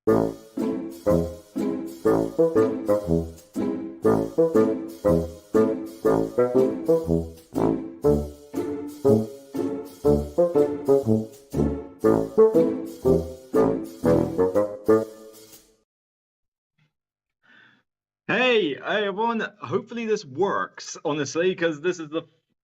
Hey, everyone. Hopefully this works, honestly, because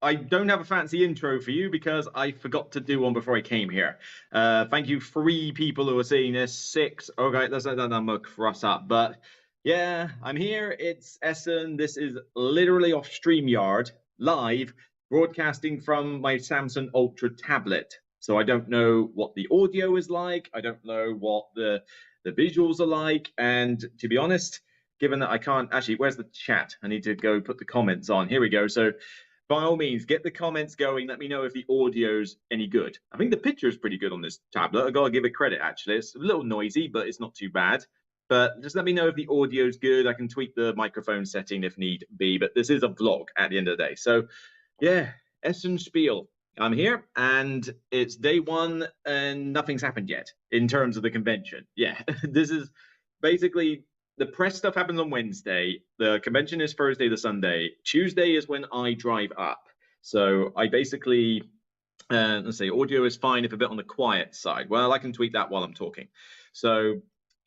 I don't have a fancy intro for you because I forgot to do one before I came here. Thank you, 3 people who are seeing this. 6. Okay, let's let that number cross up. But yeah, I'm here. It's Essen. This is literally off StreamYard, live, broadcasting from my Samsung Ultra tablet. So I don't know what the audio is like. I don't know what the visuals are like. And to be honest, given that I can't actually, where's the chat? I need to go put the comments on. Here we go. So by all means, get the comments going. Let me know if the audio's any good. I think the picture is pretty good on this tablet. I gotta give it credit, actually. It's a little noisy, but it's not too bad. But just let me know if the audio's good. I can tweak the microphone setting if need be. But this is a vlog at the end of the day. So yeah, Essen Spiel. I'm here and it's day 1 and nothing's happened yet in terms of the convention. Yeah, this is basically the press stuff happens on Wednesday. The convention is Thursday to Sunday. Tuesday is when I drive up. So I basically, let's see, audio is fine if a bit on the quiet side. Well, I can tweak that while I'm talking. So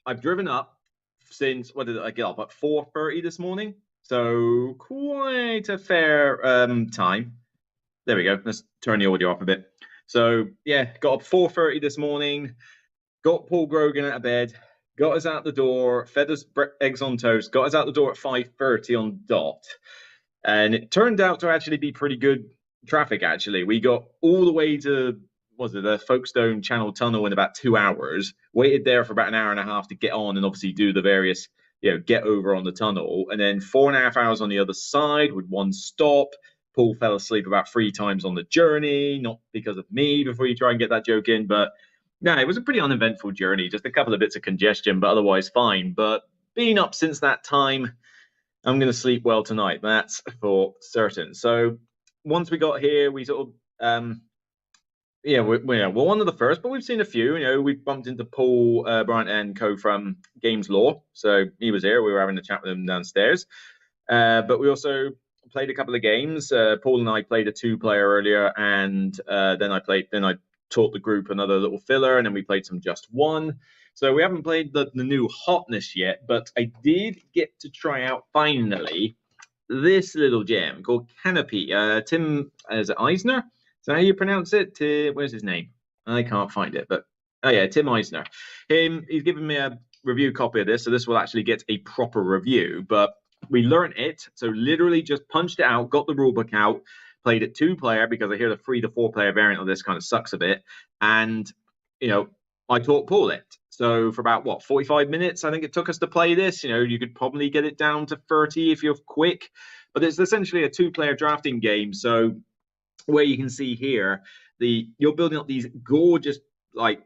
I've driven up since, what did I get up at 4:30 this morning? So quite a fair time. There we go. Let's turn the audio up a bit. So yeah, got up 4:30 this morning, got Paul Grogan out of bed, got us out the door, fed us eggs on toast, got us out the door at 5:30 on dot. And it turned out to actually be pretty good traffic, actually. We got all the way to, was it the Folkestone Channel Tunnel in about 2 hours, waited there for about an hour and a half to get on and obviously do the various, get over on the tunnel. And then 4.5 hours on the other side with one stop. Paul fell asleep about 3 times on the journey, not because of me, before you try and get that joke in, but no, it was a pretty uneventful journey, just a couple of bits of congestion, but otherwise fine. But being up since that time, I'm going to sleep well tonight. That's for certain. So once we got here, we sort of, we're one of the first, but we've seen a few. We've bumped into Paul Bryant and co from Games Law. So he was here. We were having a chat with him downstairs. But we also played a couple of games. Paul and I played a 2-player earlier, and then I taught the group another little filler, and then we played some Just One. So we haven't played the new hotness yet, but I did get to try out finally this little gem called Canopy. Tim, is it Eisner? Is that how you pronounce it? Where's his name? I can't find it, but oh yeah, Tim Eisner. He's given me a review copy of this, so this will actually get a proper review. But we learned it, so literally just punched it out, got the rulebook out, played it 2-player because I hear the 3 to 4-player variant of this kind of sucks a bit. And, I taught Paul it. So for about, 45 minutes, I think it took us to play this. You could probably get it down to 30 if you're quick. But it's essentially a 2-player drafting game. So where you can see here, you're building up these gorgeous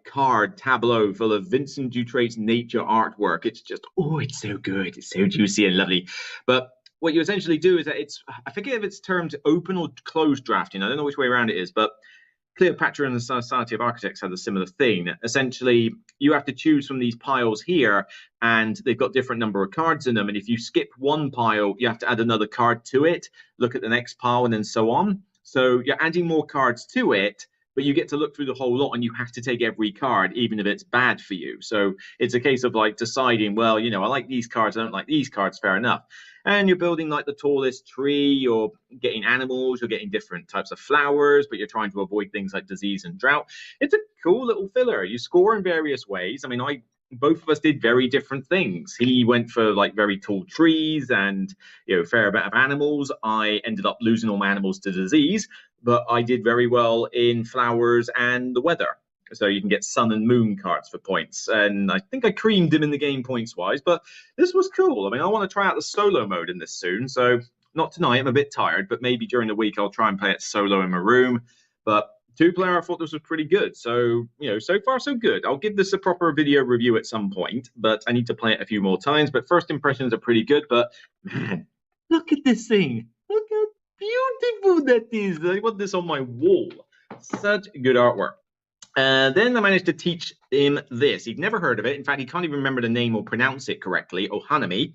card tableau full of Vincent Dutrait's nature artwork. It's just, it's so good. It's so juicy and lovely. But what you essentially do is that I forget if it's termed open or closed drafting. I don't know which way around it is, but Cleopatra and the Society of Architects had a similar thing. Essentially, you have to choose from these piles here, and they've got different number of cards in them. And if you skip one pile, you have to add another card to it, look at the next pile, and then so on. So you're adding more cards to it, but you get to look through the whole lot and you have to take every card, even if it's bad for you. So it's a case of deciding, well, I like these cards, I don't like these cards, fair enough. And you're building the tallest tree, you're getting animals, you're getting different types of flowers, but you're trying to avoid things like disease and drought. It's a cool little filler. You score in various ways. I mean, both of us did very different things. He went for very tall trees and fair amount of animals. I ended up losing all my animals to disease, but I did very well in flowers and the weather. So you can get sun and moon cards for points. And I think I creamed him in the game points wise, but this was cool. I mean, I want to try out the solo mode in this soon. So not tonight, I'm a bit tired, but maybe during the week I'll try and play it solo in my room. But 2-player, I thought this was pretty good. So, so far so good. I'll give this a proper video review at some point, but I need to play it a few more times. But first impressions are pretty good. But man, look at this thing. Look how beautiful that is. I want this on my wall. Such good artwork. Then I managed to teach him this. He'd never heard of it. In fact, he can't even remember the name or pronounce it correctly, Ohanami.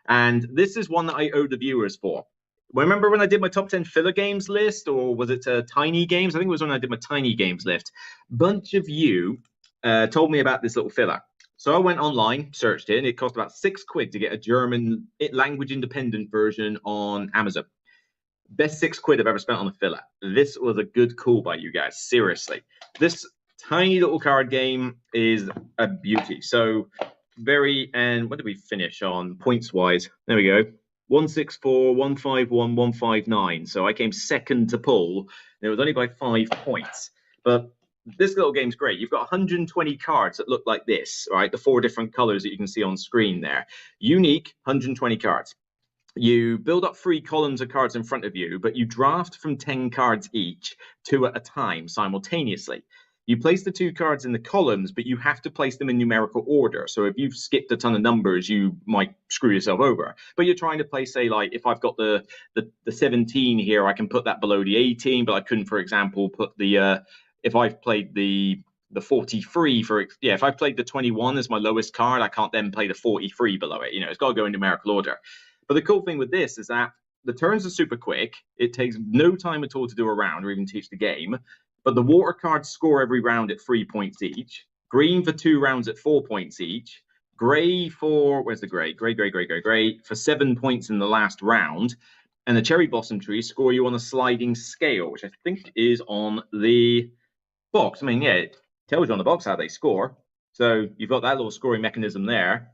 And this is one that I owe the viewers for. Remember when I did my top 10 filler games list, or was it tiny games? I think it was when I did my tiny games list. Bunch of you told me about this little filler. So I went online, searched it, and it cost about £6 to get a German language independent version on Amazon. Best £6 I've ever spent on a filler. This was a good call by you guys. Seriously. This tiny little card game is a beauty. So and what did we finish on points wise? There we go. 164, 151, 159. So I came second to Paul, and it was only by 5 points. But this little game's great. You've got 120 cards that look like this, right? The 4 different colors that you can see on screen there. Unique 120 cards. You build up 3 columns of cards in front of you, but you draft from 10 cards each, 2 at a time, simultaneously. You place the 2 cards in the columns, but you have to place them in numerical order. So if you've skipped a ton of numbers, you might screw yourself over. But you're trying to place, say, like, if I've got the 17 here, I can put that below the 18, but I couldn't, for example, put if I've played the 43 if I've played the 21 as my lowest card, I can't then play the 43 below it. It's got to go in numerical order. But the cool thing with this is that the turns are super quick. It takes no time at all to do a round or even teach the game. But the water cards score every round at 3 points each. Green for 2 rounds at 4 points each. Gray for, where's the gray? Gray for 7 points in the last round. And the cherry blossom trees score you on a sliding scale, which I think is on the box. I mean, yeah, it tells you on the box how they score. So you've got that little scoring mechanism there.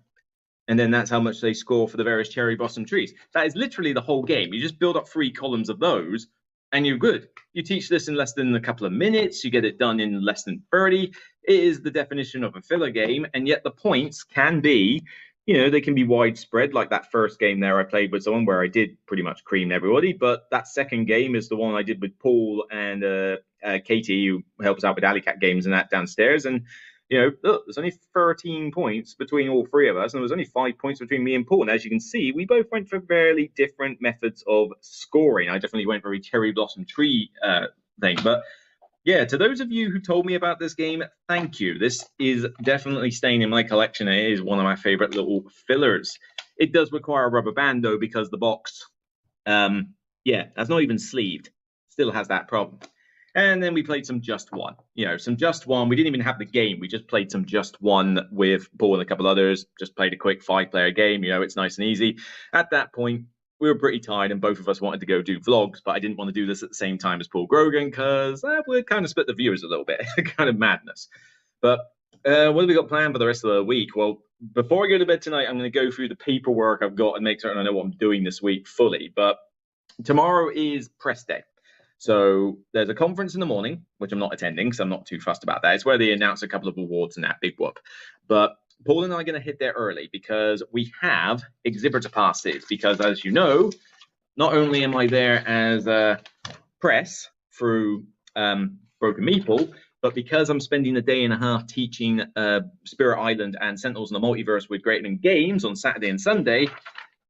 And then that's how much they score for the various cherry blossom trees. That is literally the whole game. You just build up 3 columns of those, and you're good. You teach this in less than a couple of minutes. You get it done in less than 30. It is the definition of a filler game, and yet the points can be, they can be widespread, like that first game there I played with someone where I did pretty much cream everybody. But that second game is the one I did with Paul and Katie, who helps out with Alley Cat Games and that downstairs. And look, there's only 13 points between all 3 of us, and there was only 5 points between me and Paul. And as you can see, we both went for fairly different methods of scoring. I definitely went for a cherry blossom tree thing. But yeah, to those of you who told me about this game, thank you. This is definitely staying in my collection. It is one of my favorite little fillers. It does require a rubber band, though, because the box, that's not even sleeved. Still has that problem. And then we played some Just One. Some Just One. We didn't even have the game. We just played some Just One with Paul and a couple others. Just played a quick 5-player game. It's nice and easy. At that point, we were pretty tired, and both of us wanted to go do vlogs, but I didn't want to do this at the same time as Paul Grogan because that would kind of split the viewers a little bit. Kind of madness. But what have we got planned for the rest of the week? Well, before I go to bed tonight, I'm going to go through the paperwork I've got and make certain I know what I'm doing this week fully. But tomorrow is press day. So there's a conference in the morning, which I'm not attending because I'm not too fussed about that. It's where they announce a couple of awards and that big whoop. But Paul and I are going to hit there early because we have exhibitor passes. Because as you know, not only am I there as a press through Broken Meeple, but because I'm spending a day and a half teaching Spirit Island and Sentinels in the Multiverse with Great England Games on Saturday and Sunday,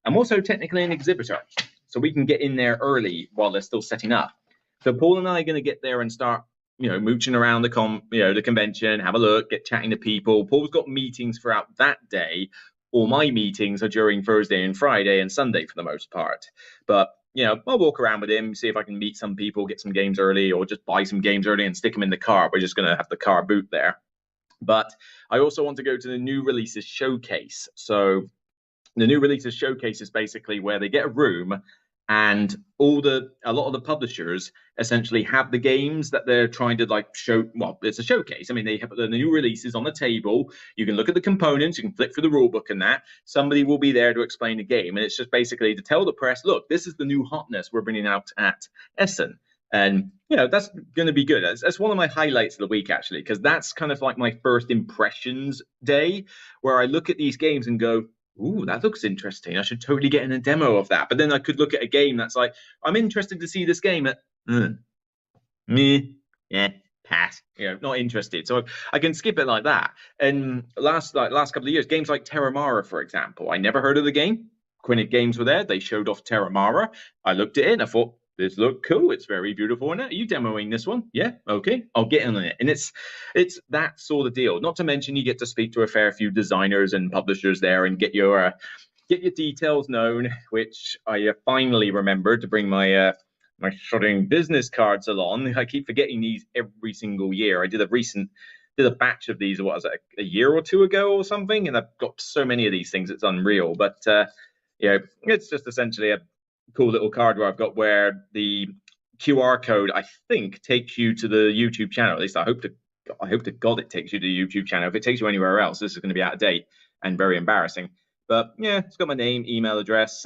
I'm also technically an exhibitor. So we can get in there early while they're still setting up. So Paul and I are going to get there and start, mooching around the convention, have a look, get chatting to people. Paul's got meetings throughout that day. All my meetings are during Thursday and Friday and Sunday for the most part. But, I'll walk around with him, see if I can meet some people, get some games early, or just buy some games early and stick them in the car. We're just going to have the car boot there. But I also want to go to the new releases showcase. So the new releases showcase is basically where they get a room, and a lot of the publishers essentially have the games that they're trying to show. Well, it's a showcase. I mean, they have the new releases on the table. You can look at the components. You can flip through the rule book and that. Somebody will be there to explain the game. And it's just basically to tell the press, look, this is the new hotness we're bringing out at Essen. And, that's going to be good. That's one of my highlights of the week, actually, because that's kind of like my first impressions day where I look at these games and go, ooh, that looks interesting. I should totally get in a demo of that. But then I could look at a game that's like, I'm interested to see this game at pass. Not interested. So I can skip it like that. And last couple of years, games like Terramara, for example, I never heard of the game. Quinnick Games were there. They showed off Terramara. I looked at it and I thought, this look cool. It's very beautiful. And are you demoing this one? Yeah, okay, I'll get in on it. And it's that sort of deal. Not to mention you get to speak to a fair few designers and publishers there and get your details known, which I finally remembered to bring my my shredding business cards along. I keep forgetting these every single year. I did a batch of these, what was it, a year or two ago or something, and I've got so many of these things, it's unreal. But it's just essentially a cool little card where I've got where the QR code, I think, takes you to the YouTube channel. At least I hope to God it takes you to the YouTube channel. If it takes you anywhere else, this is going to be out of date and very embarrassing. But yeah, it's got my name, email address,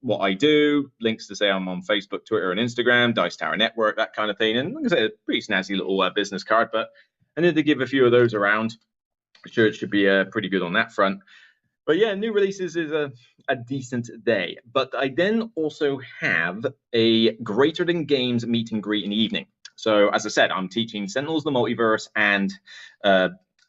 what I do, links to say I'm on Facebook, Twitter, and Instagram, Dice Tower Network, that kind of thing. And like I say, a pretty snazzy little business card. But I need to give a few of those around. I'm sure it should be pretty good on that front. But yeah, new releases is a decent day. But I then also have a Greater Than Games meet and greet in the evening. So as I said, I'm teaching Sentinels of the Multiverse and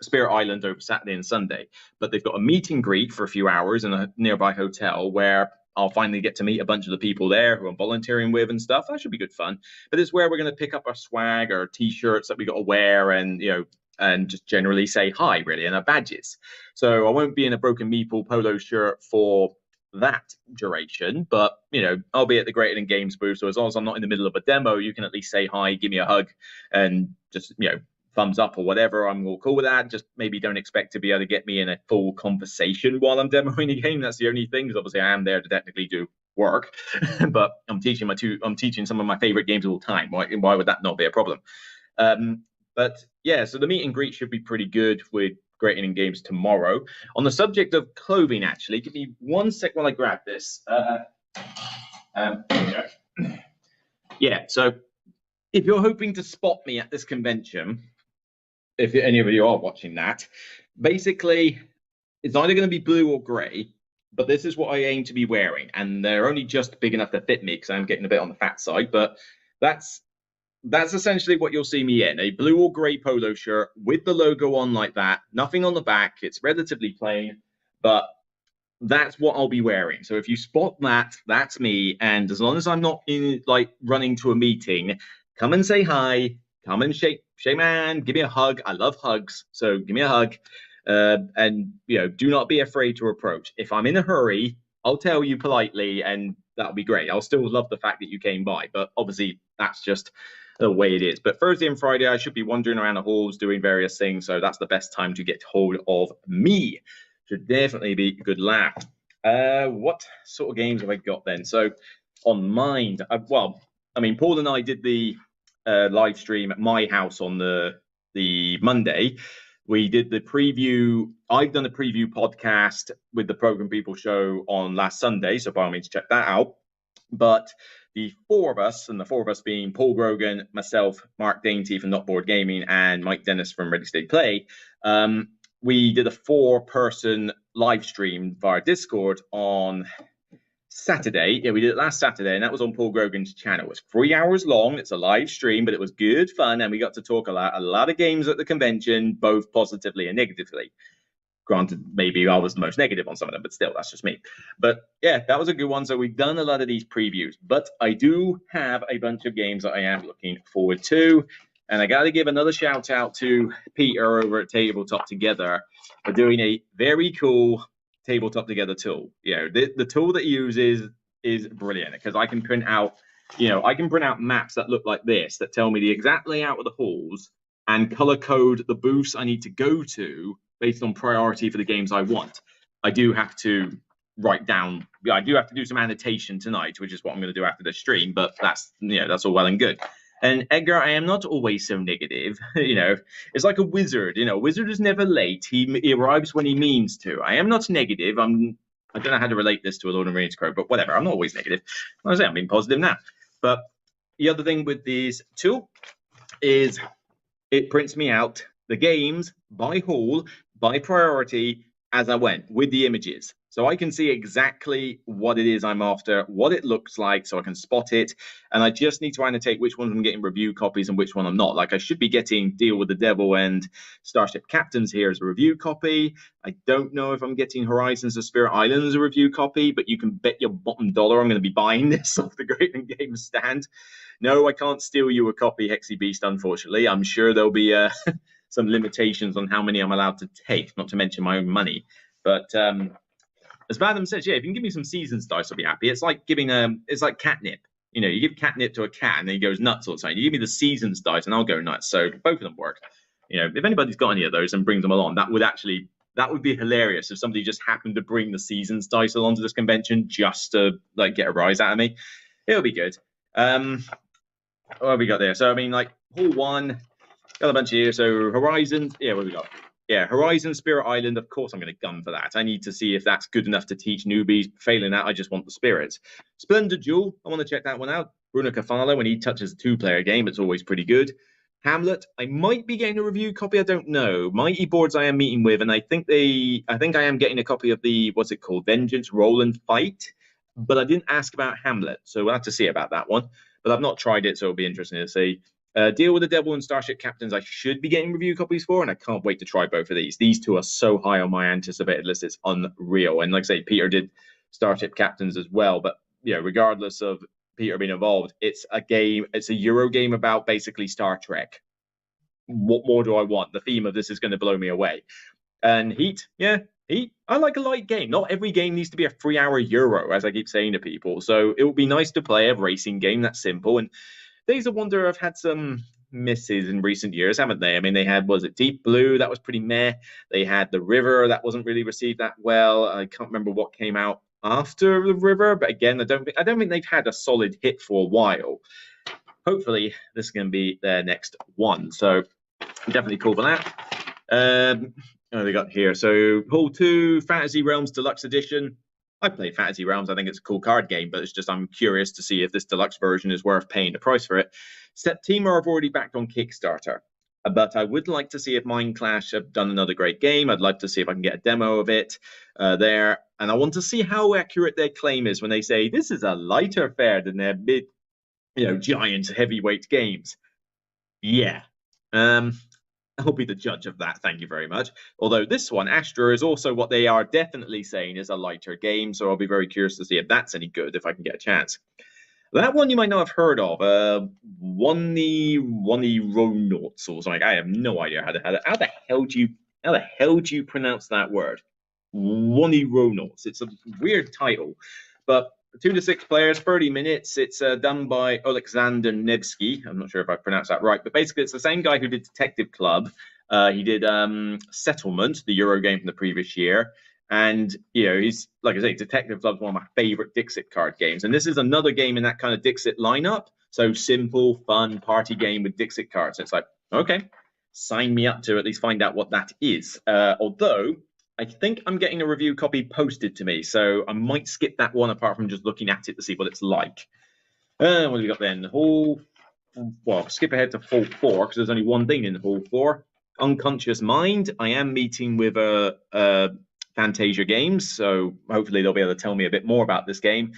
Spirit Island over Saturday and Sunday. But they've got a meet and greet for a few hours in a nearby hotel where I'll finally get to meet a bunch of the people there who I'm volunteering with and stuff. That should be good fun. But it's where we're going to pick up our swag, our T-shirts that we got to wear, and and just generally say hi, really, and our badges. So I won't be in a Broken Meeple polo shirt for that duration, but I'll be at the Greater Than Games booth. So as long as I'm not in the middle of a demo, you can at least say hi, give me a hug, and just thumbs up or whatever. I'm all cool with that. Just maybe don't expect to be able to get me in a full conversation while I'm demoing the game. That's the only thing, because obviously I am there to technically do work, but I'm teaching some of my favorite games of all time. Why would that not be a problem? But yeah, so the meet and greet should be pretty good with Greater Than Games tomorrow. On the subject of clothing, actually, give me 1 sec while I grab this. Yeah, so if you're hoping to spot me at this convention, if any of you are watching that, basically it's either going to be blue or grey, but this is what I aim to be wearing, and they're only just big enough to fit me because I'm getting a bit on the fat side, but that's essentially what you'll see me in, a blue or grey polo shirt with the logo on like that, nothing on the back. It's relatively plain, but that's what I'll be wearing. So if you spot that, that's me. And as long as I'm not in running to a meeting, come and say hi, come and shake my hand, give me a hug. I love hugs, so give me a hug. And do not be afraid to approach. If I'm in a hurry, I'll tell you politely, and that'll be great. I'll still love the fact that you came by, but obviously that's just the way it is. But Thursday and Friday, I should be wandering around the halls doing various things, so that's the best time to get hold of me. Should definitely be a good laugh. What sort of games have I got then? So on mind, Paul and I did the live stream at my house on the Monday. We did the preview. I've done a preview podcast with the Program People show on last Sunday, so by all means check that out. But the four of us being Paul Grogan, myself, Mark Dainty from Not Board Gaming, and Mike Dennis from Ready Steady Play, we did a 4-person live stream via Discord on Saturday. Yeah, we did it last Saturday, and that was on Paul Grogan's channel. It was 3 hours long. It's a live stream, but it was good fun, and we got to talk a lot of games at the convention, both positively and negatively. Granted, maybe I was the most negative on some of them, but still, that's just me. But yeah, that was a good one. So we've done a lot of these previews, but I do have a bunch of games that I am looking forward to. And I got to give another shout out to Peter over at Tabletop Together for doing a very cool Tabletop Together tool. The tool that he uses is brilliant, because I can print out, maps that look like this, that tell me the exact layout of the halls and color code the booths I need to go to based on priority for the games I want. I do have to write down, I do have to do some annotation tonight, which is what I'm going to do after the stream, but that's all well and good. And Edgar, I am not always so negative. It's like a wizard. A wizard is never late. He arrives when he means to. I am not negative. I don't know how to relate this to a Lord of the Rings quote, but whatever. I'm not always negative. I'm being positive now. But the other thing with this tool is it prints me out the games by hall, by priority, as I went with the images. So I can see exactly what it is I'm after, what it looks like, so I can spot it. And I just need to annotate which ones I'm getting review copies and which one I'm not. Like I should be getting Deal with the Devil and Starship Captains here as a review copy. I don't know if I'm getting Horizons of Spirit Island as a review copy, but you can bet your bottom dollar I'm going to be buying this off the Great Games stand. No, I can't steal you a copy, Hexy Beast, unfortunately. I'm sure there'll be some limitations on how many I'm allowed to take, not to mention my own money. But as Vadim says, yeah, if you can give me some seasons dice, I'll be happy. It's like giving it's like catnip. You know, you give catnip to a cat and then he goes nuts all the time. You give me the seasons dice and I'll go nuts. So both of them work. You know, if anybody's got any of those and brings them along, that would be hilarious if somebody just happened to bring the seasons dice along to this convention just to like get a rise out of me. It'll be good. What have we got there? So I mean, like hall one, got a bunch here. So Horizon, yeah, what have we got? Yeah, Horizon Spirit Island. Of course, I'm going to gun for that. I need to see if that's good enough to teach newbies. Failing that, I just want the spirits. Splendid Jewel. I want to check that one out. Bruno Cafalo, when he touches a two-player game, it's always pretty good. Hamlet. I might be getting a review copy. I don't know. Mighty Boards I am meeting with, and I think I am getting a copy of the what's it called, Vengeance Roll and Fight. But I didn't ask about Hamlet, so we'll have to see about that one. But I've not tried it, so it'll be interesting to see. Deal with the Devil and Starship Captains I should be getting review copies for, and I can't wait to try both of these. These two are so high on my anticipated list, it's unreal. And like I say, Peter did Starship Captains as well, but you know, regardless of Peter being involved, it's a Euro game about basically Star Trek. What more do I want? The theme of this is going to blow me away. And Heat, yeah, Heat. I like a light game. Not every game needs to be a 3-hour Euro, as I keep saying to people. So it would be nice to play a racing game that's simple. And Days of Wonder have had some misses in recent years, haven't they? I mean, they had, was it Deep Blue? That was pretty meh. They had The River. That wasn't really received that well. I can't remember what came out after The River, but again, I don't think they've had a solid hit for a while. Hopefully, this is going to be their next one. So definitely cool for that. What have we got here? So Hall 2, Fantasy Realms Deluxe Edition. I play Fantasy Realms. I think it's a cool card game, but it's just I'm curious to see if this deluxe version is worth paying the price for it. Septima I've already backed on Kickstarter, but I would like to see if Mind Clash have done another great game. I'd like to see if I can get a demo of it there, and I want to see how accurate their claim is when they say this is a lighter fare than their big, giant heavyweight games. Yeah. I'll be the judge of that, thank you very much. Although this one, Astra, is also what they are definitely saying is a lighter game, so I'll be very curious to see if that's any good, if I can get a chance. That one you might not have heard of, Wonny Ronauts or something. I have no idea how the hell do you pronounce that word? Wonny Ronauts. It's a weird title, but 2 to 6 players, 30 minutes. It's done by Alexander Nevsky. I'm not sure if I pronounced that right, but basically it's the same guy who did Detective Club. He did Settlement, the Euro game from the previous year. And, he's, like I say, Detective Club's one of my favorite Dixit card games. And this is another game in that kind of Dixit lineup. So simple, fun party game with Dixit cards. It's like, okay, sign me up to at least find out what that is. Although I think I'm getting a review copy posted to me, so I might skip that one apart from just looking at it to see what it's like. What have we got then? Skip ahead to Hall 4, because there's only one thing in Hall 4. Unconscious Mind. I am meeting with Fantasia Games, so hopefully they'll be able to tell me a bit more about this game.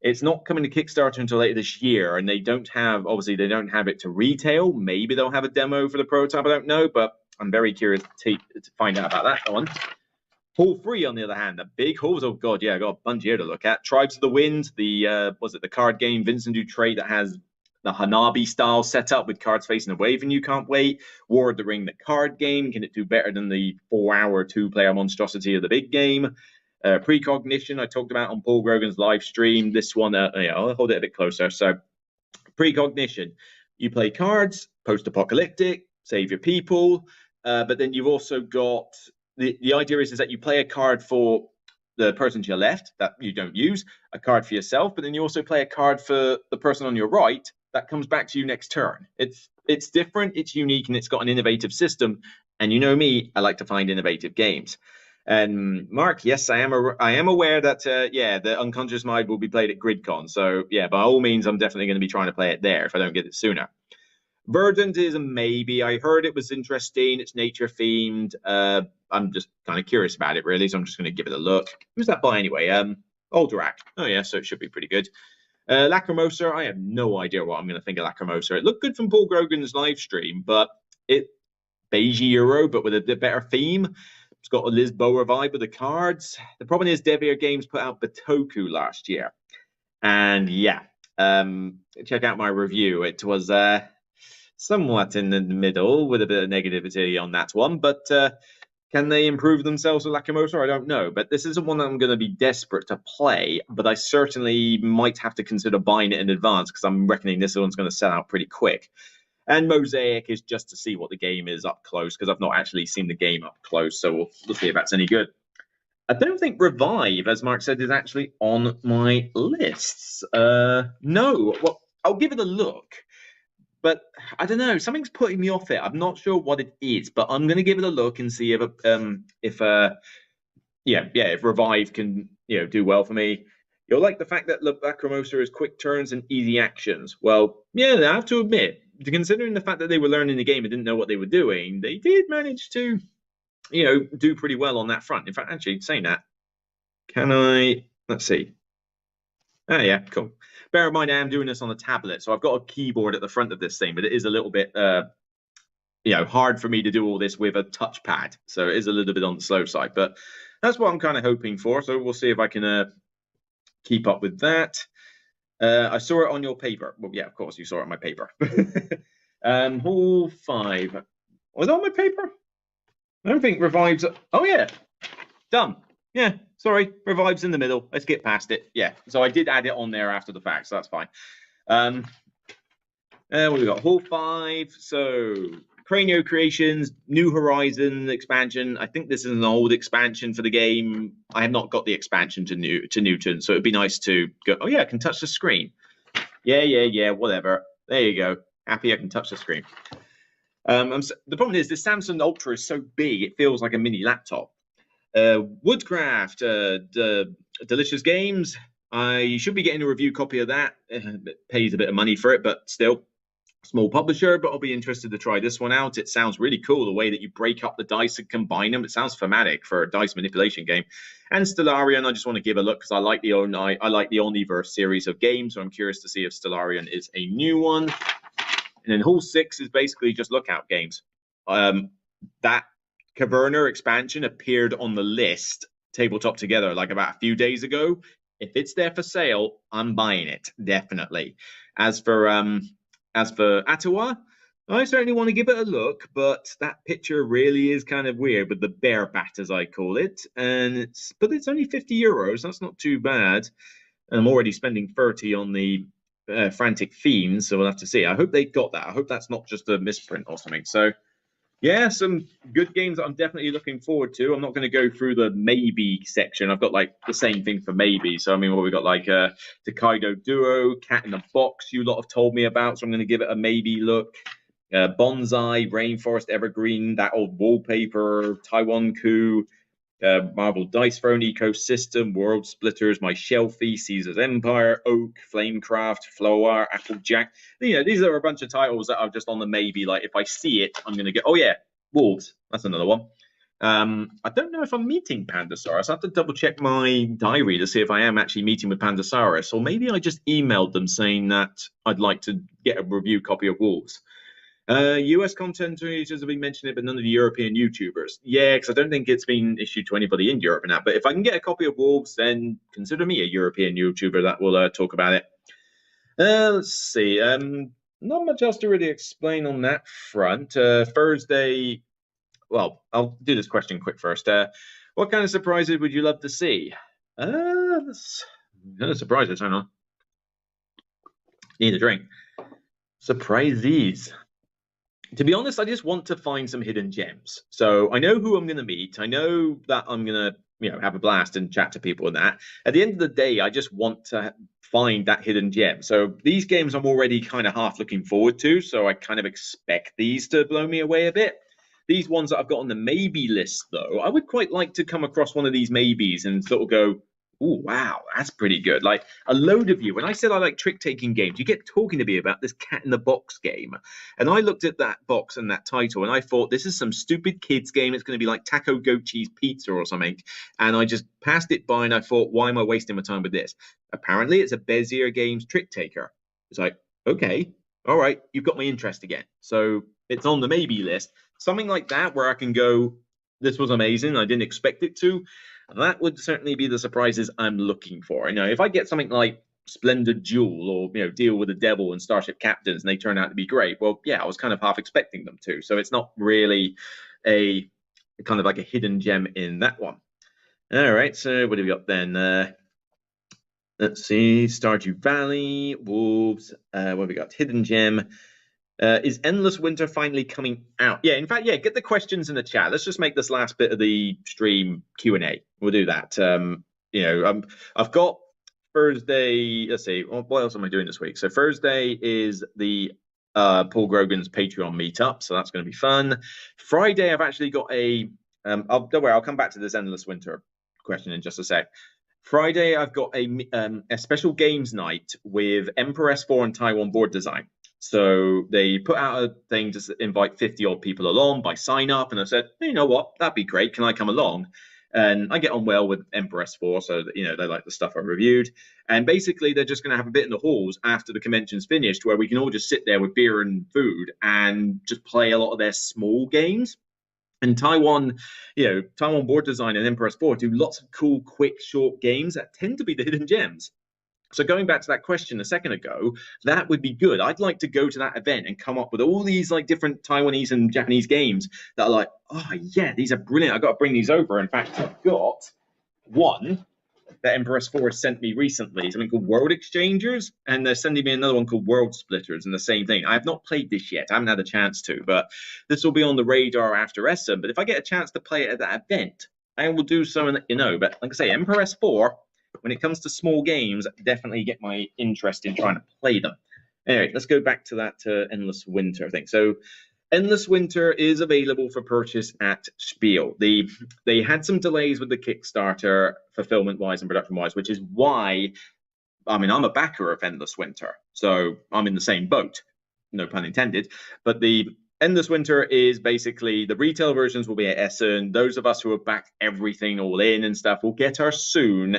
It's not coming to Kickstarter until later this year, and they don't have it to retail. Maybe they'll have a demo for the prototype, I don't know, but I'm very curious to find out about that one. Hall 3, on the other hand, the big halls. Oh god, yeah, I got a bunch here to look at. Tribes of the Wind, the card game Vincent Dutrait that has the Hanabi style setup with cards facing away and you can't wait. War of the Ring, the card game. Can it do better than the 4-hour 2-player monstrosity of the big game? Precognition, I talked about on Paul Grogan's live stream. This one, I'll hold it a bit closer. So, Precognition, you play cards, post-apocalyptic, save your people, but then you've also got the idea is that you play a card for the person to your left that you don't use, a card for yourself, but then you also play a card for the person on your right that comes back to you next turn. It's different, it's unique, and it's got an innovative system. And you know me, I like to find innovative games. And Mark, yes, I am aware that the Unconscious Mind will be played at GridCon. So yeah, by all means, I'm definitely going to be trying to play it there if I don't get it sooner. Verdant is a maybe. I heard it was interesting. It's nature themed. I'm just kind of curious about it, really. So I'm just going to give it a look. Who's that by anyway? Alderac. Oh yeah, so it should be pretty good. Lacrimosa. I have no idea what I'm going to think of Lacrimosa. It looked good from Paul Grogan's live stream, but it beige Euro, but with a bit better theme. It's got a Lisboa vibe with the cards. The problem is Devier Games put out Batoku last year, and yeah, check out my review. It was somewhat in the middle with a bit of negativity on that one, but can they improve themselves with Lacrimosa? I don't know, but this isn't one that I'm going to be desperate to play, but I certainly might have to consider buying it in advance because I'm reckoning this one's going to sell out pretty quick. And Mosaic is just to see what the game is up close because I've not actually seen the game up close, so we'll see if that's any good. I don't think Revive, as Mark said, is actually on my lists. No, well, I'll give it a look, but I don't know. Something's putting me off it. I'm not sure what it is, but I'm going to give it a look and see if if Revive can do well for me. You'll like the fact that Lacrimosa is quick turns and easy actions. Well, yeah, I have to admit, considering the fact that they were learning the game and didn't know what they were doing, they did manage to, do pretty well on that front. In fact, actually, saying that, can I? Let's see. Oh, yeah, cool. Bear in mind, I am doing this on a tablet, so I've got a keyboard at the front of this thing, but it is a little bit, hard for me to do all this with a touchpad. So it is a little bit on the slow side, but that's what I'm kind of hoping for. So we'll see if I can keep up with that. I saw it on your paper. Well, yeah, of course, you saw it on my paper. Hall 5. Was it on my paper? I don't think Revive's... Oh, yeah. Done. Yeah, sorry. Revive's in the middle. Let's get past it. Yeah, so I did add it on there after the fact, so that's fine. What have we got? Hall 5. So, Cranio Creations, New Horizon expansion. I think this is an old expansion for the game. I have not got the expansion to Newton, so it'd be nice to go... Oh, yeah, I can touch the screen. Yeah, whatever. There you go. Happy I can touch the screen. The problem is this Samsung Ultra is so big, it feels like a mini laptop. Woodcraft, Delicious Games. I should be getting a review copy of that. It pays a bit of money for it, but still, small publisher. But I'll be interested to try this one out. It sounds really cool, the way that you break up the dice and combine them. It sounds thematic for a dice manipulation game. And Stellarian, I just want to give a look because I like the Omniverse series of games, so I'm curious to see if Stellarian is a new one. And then Hall 6 is basically just lookout games. That Caverna expansion appeared on the list, Tabletop Together, like about a few days ago. If it's there for sale, I'm buying it, definitely. As for Ottawa, I certainly want to give it a look, but that picture really is kind of weird with the bear bat, as I call it. But it's only €50. That's not too bad. And I'm already spending 30 on the frantic fiends, so we'll have to see. I hope they got that. I hope that's not just a misprint or something. So yeah, some good games that I'm definitely looking forward to. I'm not going to go through the maybe section. I've got like the same thing for maybe. So I mean, we got like Tokaido Duo, Cat in the Box. You lot have told me about, so I'm going to give it a maybe look. Bonsai, Rainforest Evergreen, that old wallpaper, Taiwan Coup, Marble Dice Throne Ecosystem, World Splitters, My Shelfie, Caesar's Empire, Oak, Flamecraft, Flower, Applejack. These are a bunch of titles that are just on the maybe. Like if I see it, I'm going to get. Oh yeah, Wolves. That's another one. I don't know if I'm meeting Pandasaurus. I have to double check my diary to see if I am actually meeting with Pandasaurus, or maybe I just emailed them saying that I'd like to get a review copy of Wolves. US content creators have been mentioning it, but none of the European YouTubers. Yeah, because I don't think it's been issued to anybody in Europe now. But if I can get a copy of Wolves, then consider me a European YouTuber that will talk about it. Let's see. Not much else to really explain on that front. Thursday. Well, I'll do this question quick first. What kind of surprises would you love to see? Surprises. Hang on. Need a drink. Surprises. To be honest, I just want to find some hidden gems. So I know who I'm going to meet. I know that I'm going to, have a blast and chat to people and that. At the end of the day, I just want to find that hidden gem. So these games I'm already kind of half looking forward to. So I kind of expect these to blow me away a bit. These ones that I've got on the maybe list, though, I would quite like to come across one of these maybes and sort of go, Oh, wow, that's pretty good. Like a load of you. When I said I like trick-taking games, you get talking to me about this cat in the box game. And I looked at that box and that title and I thought this is some stupid kids game. It's going to be like taco goat cheese pizza or something. And I just passed it by and I thought, why am I wasting my time with this? Apparently it's a Bezier Games trick taker. It's like, okay, all right, you've got my interest again. So it's on the maybe list. Something like that where I can go, this was amazing. I didn't expect it to. That would certainly be the surprises I'm looking for. If I get something like Splendid Duel or Deal with the Devil and Starship Captains and they turn out to be great, well, yeah, I was kind of half expecting them to. So it's not really a kind of like a hidden gem in that one. All right, so what have we got then? Let's see, Stardew Valley, Wolves. What have we got? Hidden gem. Is Endless Winter finally coming out? Yeah, in fact, yeah, get the questions in the chat. Let's just make this last bit of the stream Q&A. We'll do that. I've got Thursday. Let's see, what else am I doing this week? So Thursday is the Paul Grogan's Patreon meetup, so that's going to be fun. Friday, I've actually got a. Don't worry, I'll come back to this Endless Winter question in just a sec. Friday, I've got a special games night with Emperor 4 and Taiwan Board Design. So they put out a thing to invite 50 odd people along by sign up. And I said, hey, you know what? That'd be great. Can I come along? And I get on well with Empress 4. So, they like the stuff I reviewed. And basically, they're just going to have a bit in the halls after the convention's finished where we can all just sit there with beer and food and just play a lot of their small games. And Taiwan Board Design and Empress 4 do lots of cool, quick, short games that tend to be the hidden gems. So going back to that question a second ago, that would be good. I'd like to go to that event and come up with all these like different Taiwanese and Japanese games that are like, oh yeah, these are brilliant. I've got to bring these over. In fact, I've got one that Empress 4 sent me recently, something called World Exchangers, and they're sending me another one called World Splitters, and the same thing. I have not played this yet. I haven't had a chance to, but this will be on the radar after Essen. But if I get a chance to play it at that event, I will do so and let you know. But like I say, Empress 4, when it comes to small games, definitely get my interest in trying to play them. Anyway, let's go back to that Endless Winter thing. So Endless Winter is available for purchase at Spiel. They had some delays with the Kickstarter, fulfillment-wise and production-wise, which is why, I'm a backer of Endless Winter, so I'm in the same boat, no pun intended. But the Endless Winter is basically, the retail versions will be at Essen. Those of us who have backed everything all in and stuff will get ours soon,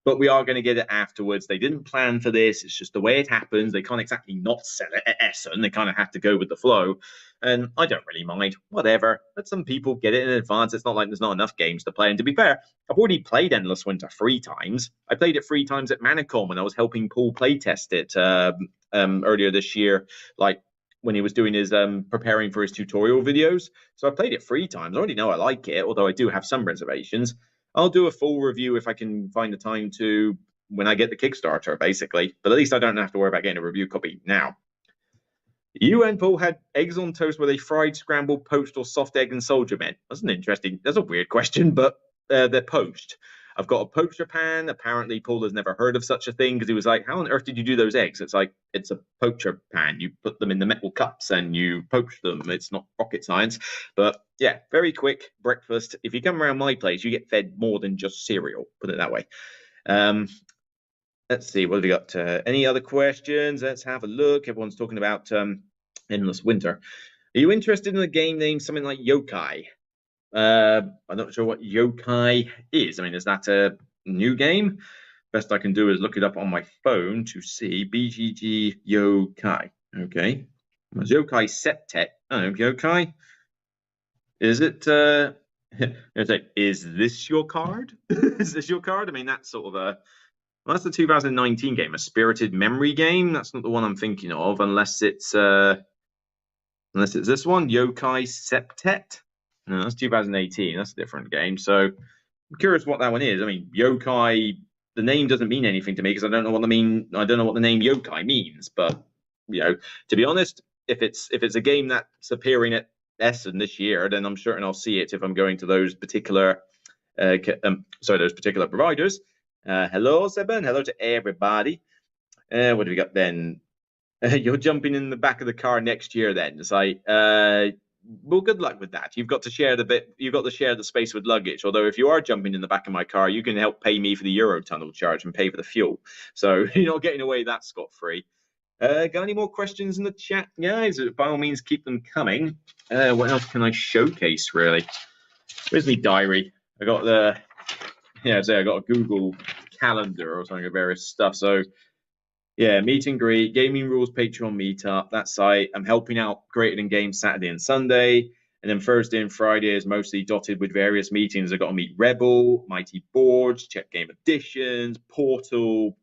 but we are going to get it afterwards. They didn't plan for this. It's just the way it happens. They can't exactly not sell it at Essen. They kind of have to go with the flow. And I don't really mind. Whatever. Let some people get it in advance. It's not like there's not enough games to play. And to be fair, I've already played Endless Winter 3 times. I played it 3 times at Manicom when I was helping Paul playtest it earlier this year, like when he was doing his preparing for his tutorial videos. So I played it 3 times. I already know I like it, although I do have some reservations. I'll do a full review if I can find the time to when I get the Kickstarter, basically. But at least I don't have to worry about getting a review copy now. You and Paul had eggs on toast with a fried, scrambled, poached, or soft egg and soldier men. That's a weird question, but they're poached. I've got a poacher pan. Apparently, Paul has never heard of such a thing because he was like, how on earth did you do those eggs? It's like, it's a poacher pan. You put them in the metal cups and you poach them. It's not rocket science. But yeah, very quick breakfast. If you come around my place, you get fed more than just cereal, put it that way. Let's see, what have we got? Any other questions? Let's have a look. Everyone's talking about Endless Winter. Are you interested in a game named something like Yokai? I'm not sure what Yokai is. Is that a new game? Best I can do is look it up on my phone to see. BGG Yokai. Okay. There's Yokai Septet. Oh, Yokai. Is it? Is this your card? Is this your card? That's sort of a. Well, that's the 2019 game, a Spirited Memory game. That's not the one I'm thinking of, unless it's this one, Yokai Septet. No, that's 2018. That's a different game. So I'm curious what that one is. Yokai. The name doesn't mean anything to me because I don't know what the name Yokai means. But to be honest, if it's a game that's appearing at Essen this year, then I'm certain I'll see it if I'm going to those particular providers. Hello, Seben. Hello to everybody. What do we got then? You're jumping in the back of the car next year then. It's like, well, good luck with that. You've got to share the bit. You've got to share the space with luggage. Although, if you are jumping in the back of my car, you can help pay me for the Eurotunnel charge and pay for the fuel. So you're not getting away that scot free. Got any more questions in the chat, guys? By all means, keep them coming. What else can I showcase? Really, where's my diary? I got the say I got a Google Calendar or something of various stuff. So yeah, meet and greet, gaming rules, Patreon meetup, that site. I'm helping out Greater Than Games Saturday and Sunday. And then Thursday and Friday is mostly dotted with various meetings. I've got to meet Rebel, Mighty Boards, check game additions, Portal,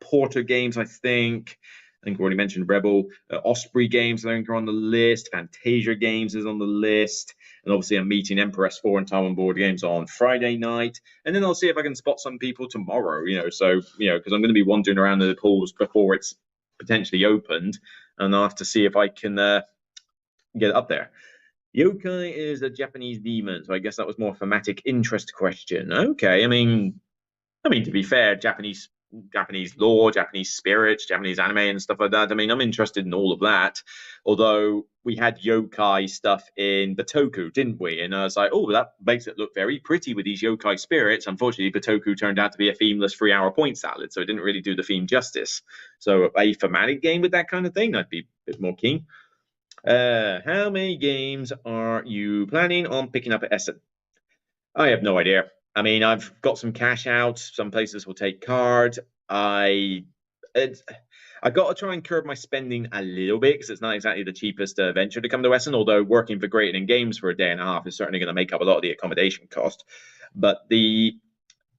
Porter games, I think. I think I already mentioned Rebel. Osprey games, I think, are on the list. Fantasia games is on the list. And obviously, I'm meeting Empress 4 and Taiwan Board Games on Friday night. And then I'll see if I can spot some people tomorrow, because I'm going to be wandering around the pools before it's potentially opened. And I'll have to see if I can get up there. Yokai is a Japanese demon, so I guess that was more a thematic interest question. Okay, I mean, to be fair, Japanese lore, Japanese spirits, Japanese anime and stuff like that. I mean, I'm interested in all of that. Although we had yokai stuff in Batoku, didn't we? And I was like, oh, that makes it look very pretty with these yokai spirits. Unfortunately, Batoku turned out to be a themeless 3-hour point salad, so it didn't really do the theme justice. So a thematic game with that kind of thing, I'd be a bit more keen. How many games are you planning on picking up at Essen? I have no idea. I mean, I've got some cash out. Some places will take card. I got to try and curb my spending a little bit because it's not exactly the cheapest venture to come to Essen. Although working for Greater Than Games for a day and a half is certainly going to make up a lot of the accommodation cost.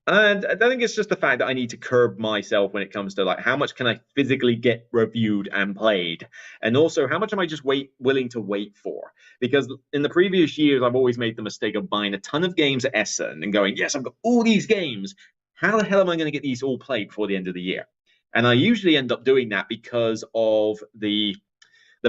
And I think it's just the fact that I need to curb myself when it comes to like how much can I physically get reviewed and played, and also how much am I just willing to wait for? Because in the previous years, I've always made the mistake of buying a ton of games at Essen and going, yes, I've got all these games. How the hell am I going to get these all played before the end of the year? And I usually end up doing that because of the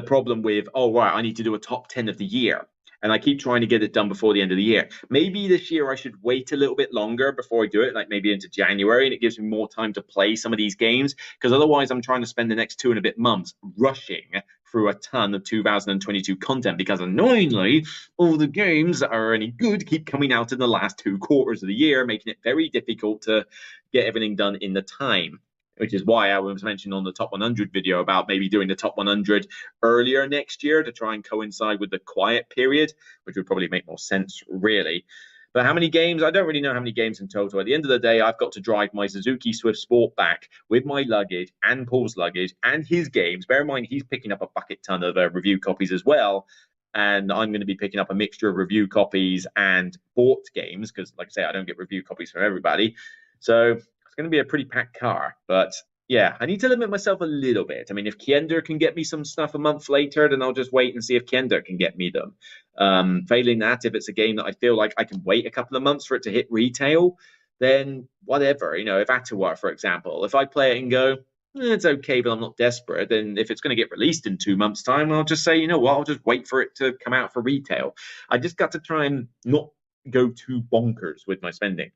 problem with, oh, right, I need to do a top 10 of the year. And I keep trying to get it done before the end of the year. Maybe this year I should wait a little bit longer before I do it, like maybe into January, and it gives me more time to play some of these games. Because otherwise, I'm trying to spend the next 2 and a bit months rushing through a ton of 2022 content. Because annoyingly, all the games that are any good keep coming out in the last 2 quarters of the year, making it very difficult to get everything done in the time. Which is why I was mentioning on the top 100 video about maybe doing the top 100 earlier next year to try and coincide with the quiet period, which would probably make more sense, really. But how many games? I don't really know how many games in total. At the end of the day, I've got to drive my Suzuki Swift Sport back with my luggage and Paul's luggage and his games. Bear in mind, he's picking up a bucket ton of review copies as well. And I'm going to be picking up a mixture of review copies and bought games because, like I say, I don't get review copies from everybody. So it's going to be a pretty packed car, but yeah, I need to limit myself a little bit. I mean, if Kender can get me some stuff a month later, then I'll just wait and see if Kender can get me them. Failing that, if it's a game that I feel like I can wait a couple of months for it to hit retail, then whatever. If Atawa, for example, if I play it and go, it's okay, but I'm not desperate, then if it's going to get released in 2 months' time, I'll just say, you know what, I'll just wait for it to come out for retail. I just got to try and not go too bonkers with my spending.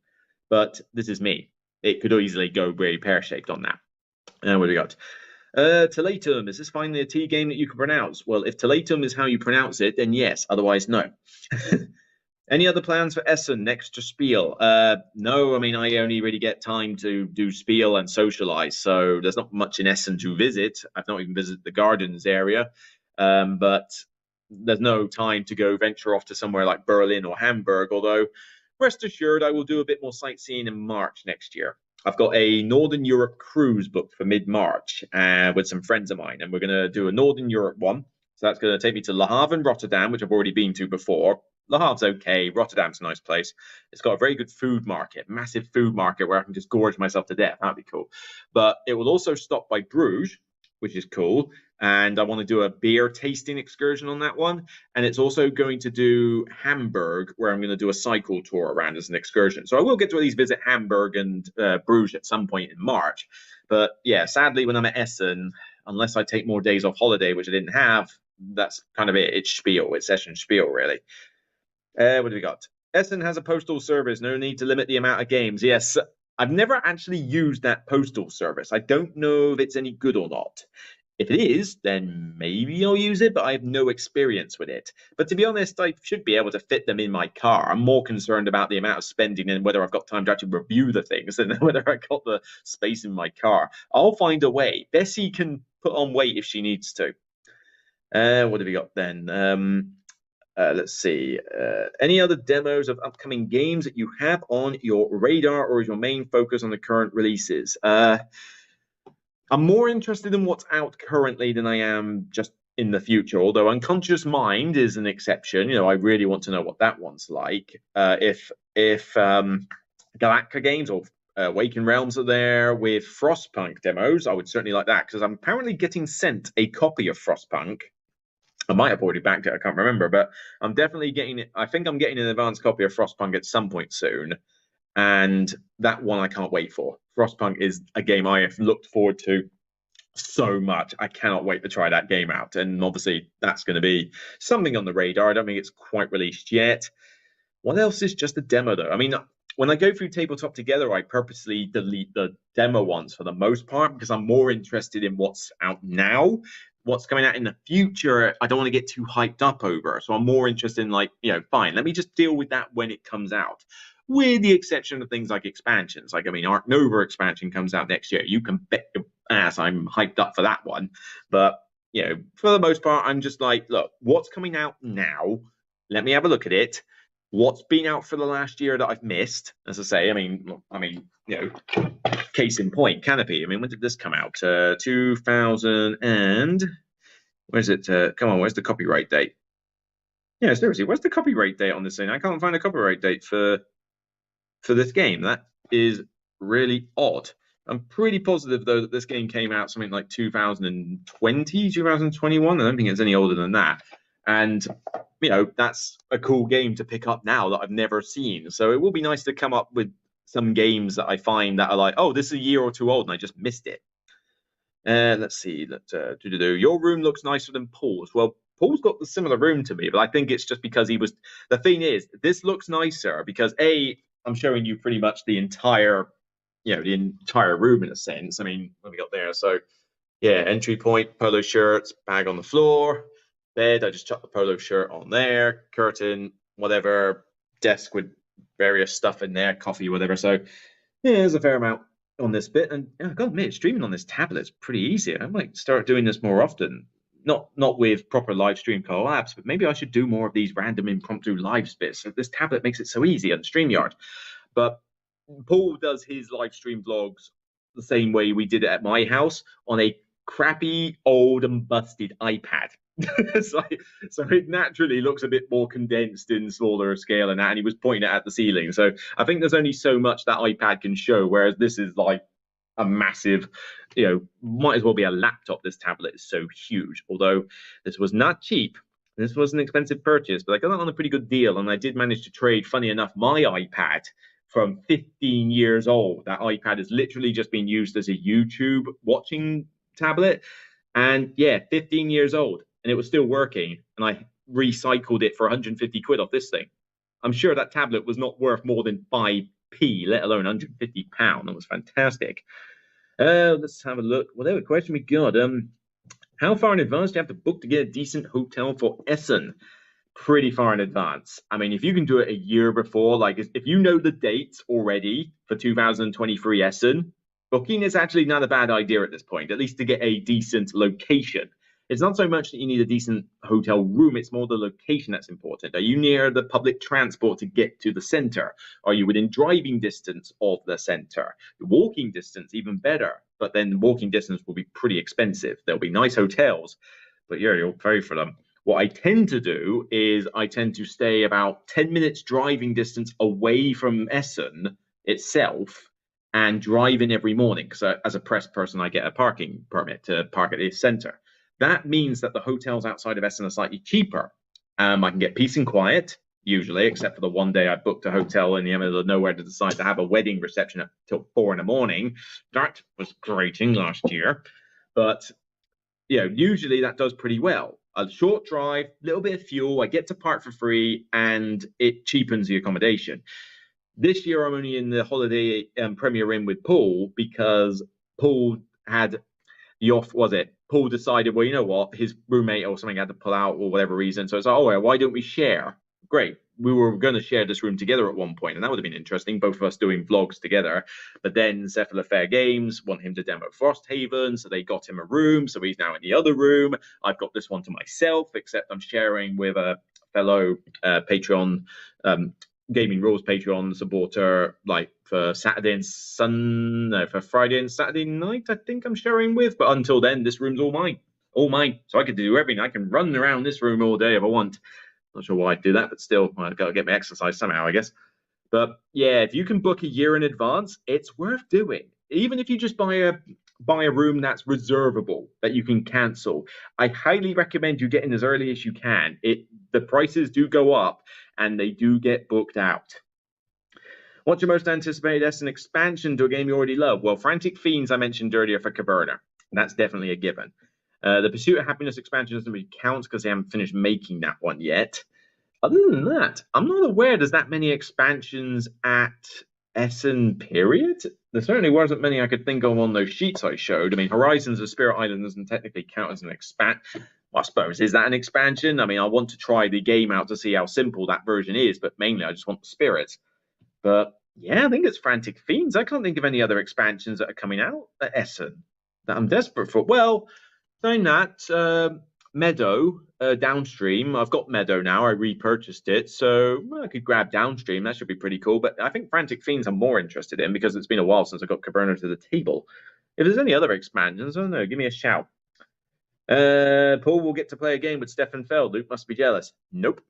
But this is me. It could easily go very pear-shaped on that. What do we got? Talatum, is this finally a T game that you can pronounce? Well, if Talatum is how you pronounce it, then yes. Otherwise, no. Any other plans for Essen next to Spiel? No, I mean, I only really get time to do Spiel and socialize, so there's not much in Essen to visit. I've not even visited the gardens area, but there's no time to go venture off to somewhere like Berlin or Hamburg, although rest assured, I will do a bit more sightseeing in March next year. I've got a Northern Europe cruise booked for mid-March with some friends of mine, and we're going to do a Northern Europe one. So that's going to take me to Le Havre and Rotterdam, which I've already been to before. Le Havre's okay. Rotterdam's a nice place. It's got a very good food market, massive food market where I can just gorge myself to death. That'd be cool. But it will also stop by Bruges, which is cool. And I want to do a beer tasting excursion on that one. And it's also going to do Hamburg, where I'm going to do a cycle tour around as an excursion. So I will get to at least visit Hamburg and Bruges at some point in March. But yeah, sadly, when I'm at Essen, unless I take more days off holiday, which I didn't have, that's kind of it. It's Spiel. It's Essen Spiel, really. What do we got? Essen has a postal service. No need to limit the amount of games. Yes, I've never actually used that postal service. I don't know if it's any good or not. If it is, then maybe I'll use it, but I have no experience with it. But to be honest, I should be able to fit them in my car. I'm more concerned about the amount of spending and whether I've got time to actually review the things than whether I got the space in my car. I'll find a way. Bessie can put on weight if she needs to. What have we got then? Let's see. Any other demos of upcoming games that you have on your radar, or is your main focus on the current releases? I'm more interested in what's out currently than I am just in the future. Although Unconscious Mind is an exception. I really want to know what that one's like. If Galactica games or Waking Realms are there with Frostpunk demos, I would certainly like that, because I'm apparently getting sent a copy of Frostpunk. I might have already backed it, I can't remember, but I'm definitely getting it. I think I'm getting an advanced copy of Frostpunk at some point soon, and that one I can't wait for. Frostpunk is a game I have looked forward to so much. I cannot wait to try that game out, and obviously that's going to be something on the radar. I don't think it's quite released yet. What else is just a demo, though? I mean, when I go through Tabletop Together, I purposely delete the demo ones for the most part, because I'm more interested in what's out now. What's coming out in the future, I don't want to get too hyped up over. So I'm more interested in, like, fine, let me just deal with that when it comes out. With the exception of things like expansions. Like, I mean, Ark Nova expansion comes out next year. You can bet your ass I'm hyped up for that one. But, for the most part, I'm just like, look, what's coming out now? Let me have a look at it. What's been out for the last year that I've missed? As I say, I mean, case in point, Canopy. I mean, when did this come out? 2000 and where's it? Come on, where's the copyright date? Yeah, seriously, where's the copyright date on this thing? I can't find a copyright date for this game. That is really odd. I'm pretty positive, though, that this game came out something like 2020, 2021. I don't think it's any older than that. And, that's a cool game to pick up now that I've never seen. So it will be nice to come up with some games that I find that are like, oh, this is a year or two old and I just missed it. Let's see. Your room looks nicer than Paul's. Well, Paul's got the similar room to me, but I think it's just because he was. The thing is, this looks nicer because I'm showing you pretty much the entire room in a sense. I mean, what we got there? So, yeah, entry point, polo shirts, bag on the floor, bed. I just chucked the polo shirt on there, curtain, whatever, desk with various stuff in there, coffee, whatever. So, yeah, there's a fair amount on this bit, and I've got to admit, streaming on this tablet is pretty easy. I might start doing this more often. Not with proper live stream collabs, but maybe I should do more of these random impromptu live bits. So this tablet makes it so easy on StreamYard. But Paul does his live stream vlogs the same way we did it at my house, on a crappy, old and busted iPad. so it naturally looks a bit more condensed in smaller scale and that, and he was pointing it at the ceiling. So I think there's only so much that iPad can show, whereas this is like a massive, might as well be a laptop. This tablet is so huge. Although this was not cheap. This was an expensive purchase, but I got it on a pretty good deal, and I did manage to trade, funny enough, my iPad from 15 years old. That iPad has literally just been used as a YouTube watching tablet. And yeah, 15 years old, and it was still working. And I recycled it for 150 quid off this thing. I'm sure that tablet was not worth more than 5p, let alone 150 pound. That was fantastic. Let's have a look. Whatever question we got. How far in advance do you have to book to get a decent hotel for Essen? Pretty far in advance. I mean, if you can do it a year before, like if you know the dates already for 2023 Essen, booking is actually not a bad idea at this point, at least to get a decent location. It's not so much that you need a decent hotel room, it's more the location that's important. Are you near the public transport to get to the center? Are you within driving distance of the center? Walking distance, even better. But then walking distance will be pretty expensive. There'll be nice hotels, but yeah, you'll pay for them. What I tend to do is I tend to stay about 10 minutes driving distance away from Essen itself and drive in every morning. Because as a press person, I get a parking permit to park at the center. That means that the hotels outside of Essen are slightly cheaper. I can get peace and quiet, usually, except for the one day I booked a hotel in the middle of nowhere to decide to have a wedding reception till 4 a.m. That was grating last year. But, usually that does pretty well. A short drive, a little bit of fuel, I get to park for free, and it cheapens the accommodation. This year, I'm only in the holiday Premier Inn with Paul because Paul had Paul decided, well, you know what, his roommate or something had to pull out or whatever reason. So it's like, oh, well, why don't we share? Great. We were going to share this room together at one point, and that would have been interesting, both of us doing vlogs together. But then Cephalofair Games want him to demo Frosthaven, so they got him a room. So he's now in the other room. I've got this one to myself, except I'm sharing with a fellow Patreon Gaming Rules Patreon supporter, like for for Friday and Saturday night, I think I'm sharing with. But until then, this room's all mine. All mine. So I could do everything. I can run around this room all day if I want. Not sure why I'd do that, but still, I've got to get my exercise somehow, I guess. But yeah, if you can book a year in advance, it's worth doing. Even if you just buy a room that's reservable that you can cancel, I highly recommend you get in as early as you can. The prices do go up and they do get booked out. What's your most anticipated Essen expansion to a game you already love? Well, Frantic Fiends I mentioned earlier for Caverna. That's definitely a given. The Pursuit of Happiness expansion doesn't really count because they haven't finished making that one yet. Other than that, I'm not aware there's that many expansions at Essen, period. There certainly wasn't many I could think of on those sheets I showed. I mean, Horizons of Spirit Island doesn't technically count as an expansion. Well, I suppose, is that an expansion? I mean, I want to try the game out to see how simple that version is, but mainly I just want the spirits. But yeah, I think it's Frantic Fiends. I can't think of any other expansions that are coming out at Essen that I'm desperate for. Well, saying that, Meadow, Downstream. I've got Meadow now. I repurchased it, so I could grab Downstream. That should be pretty cool. But I think Frantic Fiends I'm more interested in because it's been a while since I got Caverna to the table. If there's any other expansions, I don't know. Give me a shout. Paul will get to play a game with Stefan Feld. Luke must be jealous. Nope.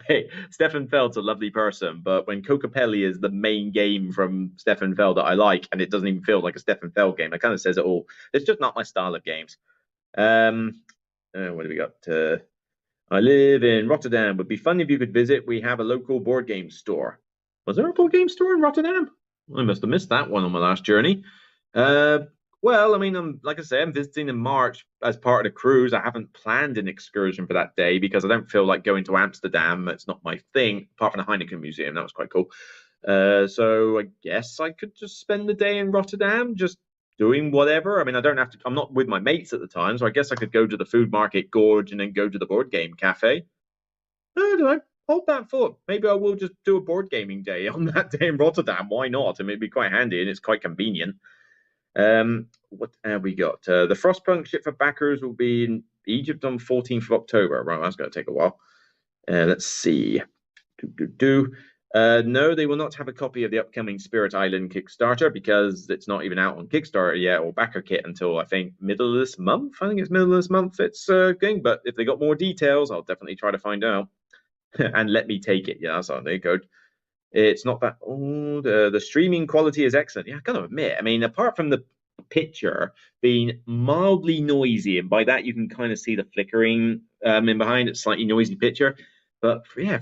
Hey, Stefan Feld's a lovely person, but when Cocopelli is the main game from Stefan Feld that I like, and it doesn't even feel like a Stefan Feld game, it kind of says it all. It's just not my style of games. What do we got? I live in Rotterdam. Would be fun if you could visit. We have a local board game store. Was there a board game store in Rotterdam? I must have missed that one on my last journey. Well, I mean, like I say, I'm visiting in March as part of the cruise. I haven't planned an excursion for that day because I don't feel like going to Amsterdam. It's not my thing, apart from the Heineken Museum. That was quite cool. So I guess I could just spend the day in Rotterdam, just doing whatever. I mean, I don't have to, I'm not with my mates at the time, so I guess I could go to the food market gorge and then go to the board game cafe. I don't know. Hold that thought. Maybe I will just do a board gaming day on that day in Rotterdam. Why not? I mean, it'd be quite handy and it's quite convenient. What have we got? The Frostpunk ship for backers will be in Egypt on 14th of October. Right, that's going to take a while. Let's see. No, they will not have a copy of the upcoming Spirit Island Kickstarter because it's not even out on Kickstarter yet or backer kit until I think middle of this month. I think it's middle of this month it's going. But if they got more details, I'll definitely try to find out. And let me take it. Yeah, that's how they go. It's not that old. The streaming quality is excellent. Yeah, I gotta admit. I mean, apart from the picture being mildly noisy, and by that you can kind of see the flickering in behind it, slightly noisy picture. But yeah,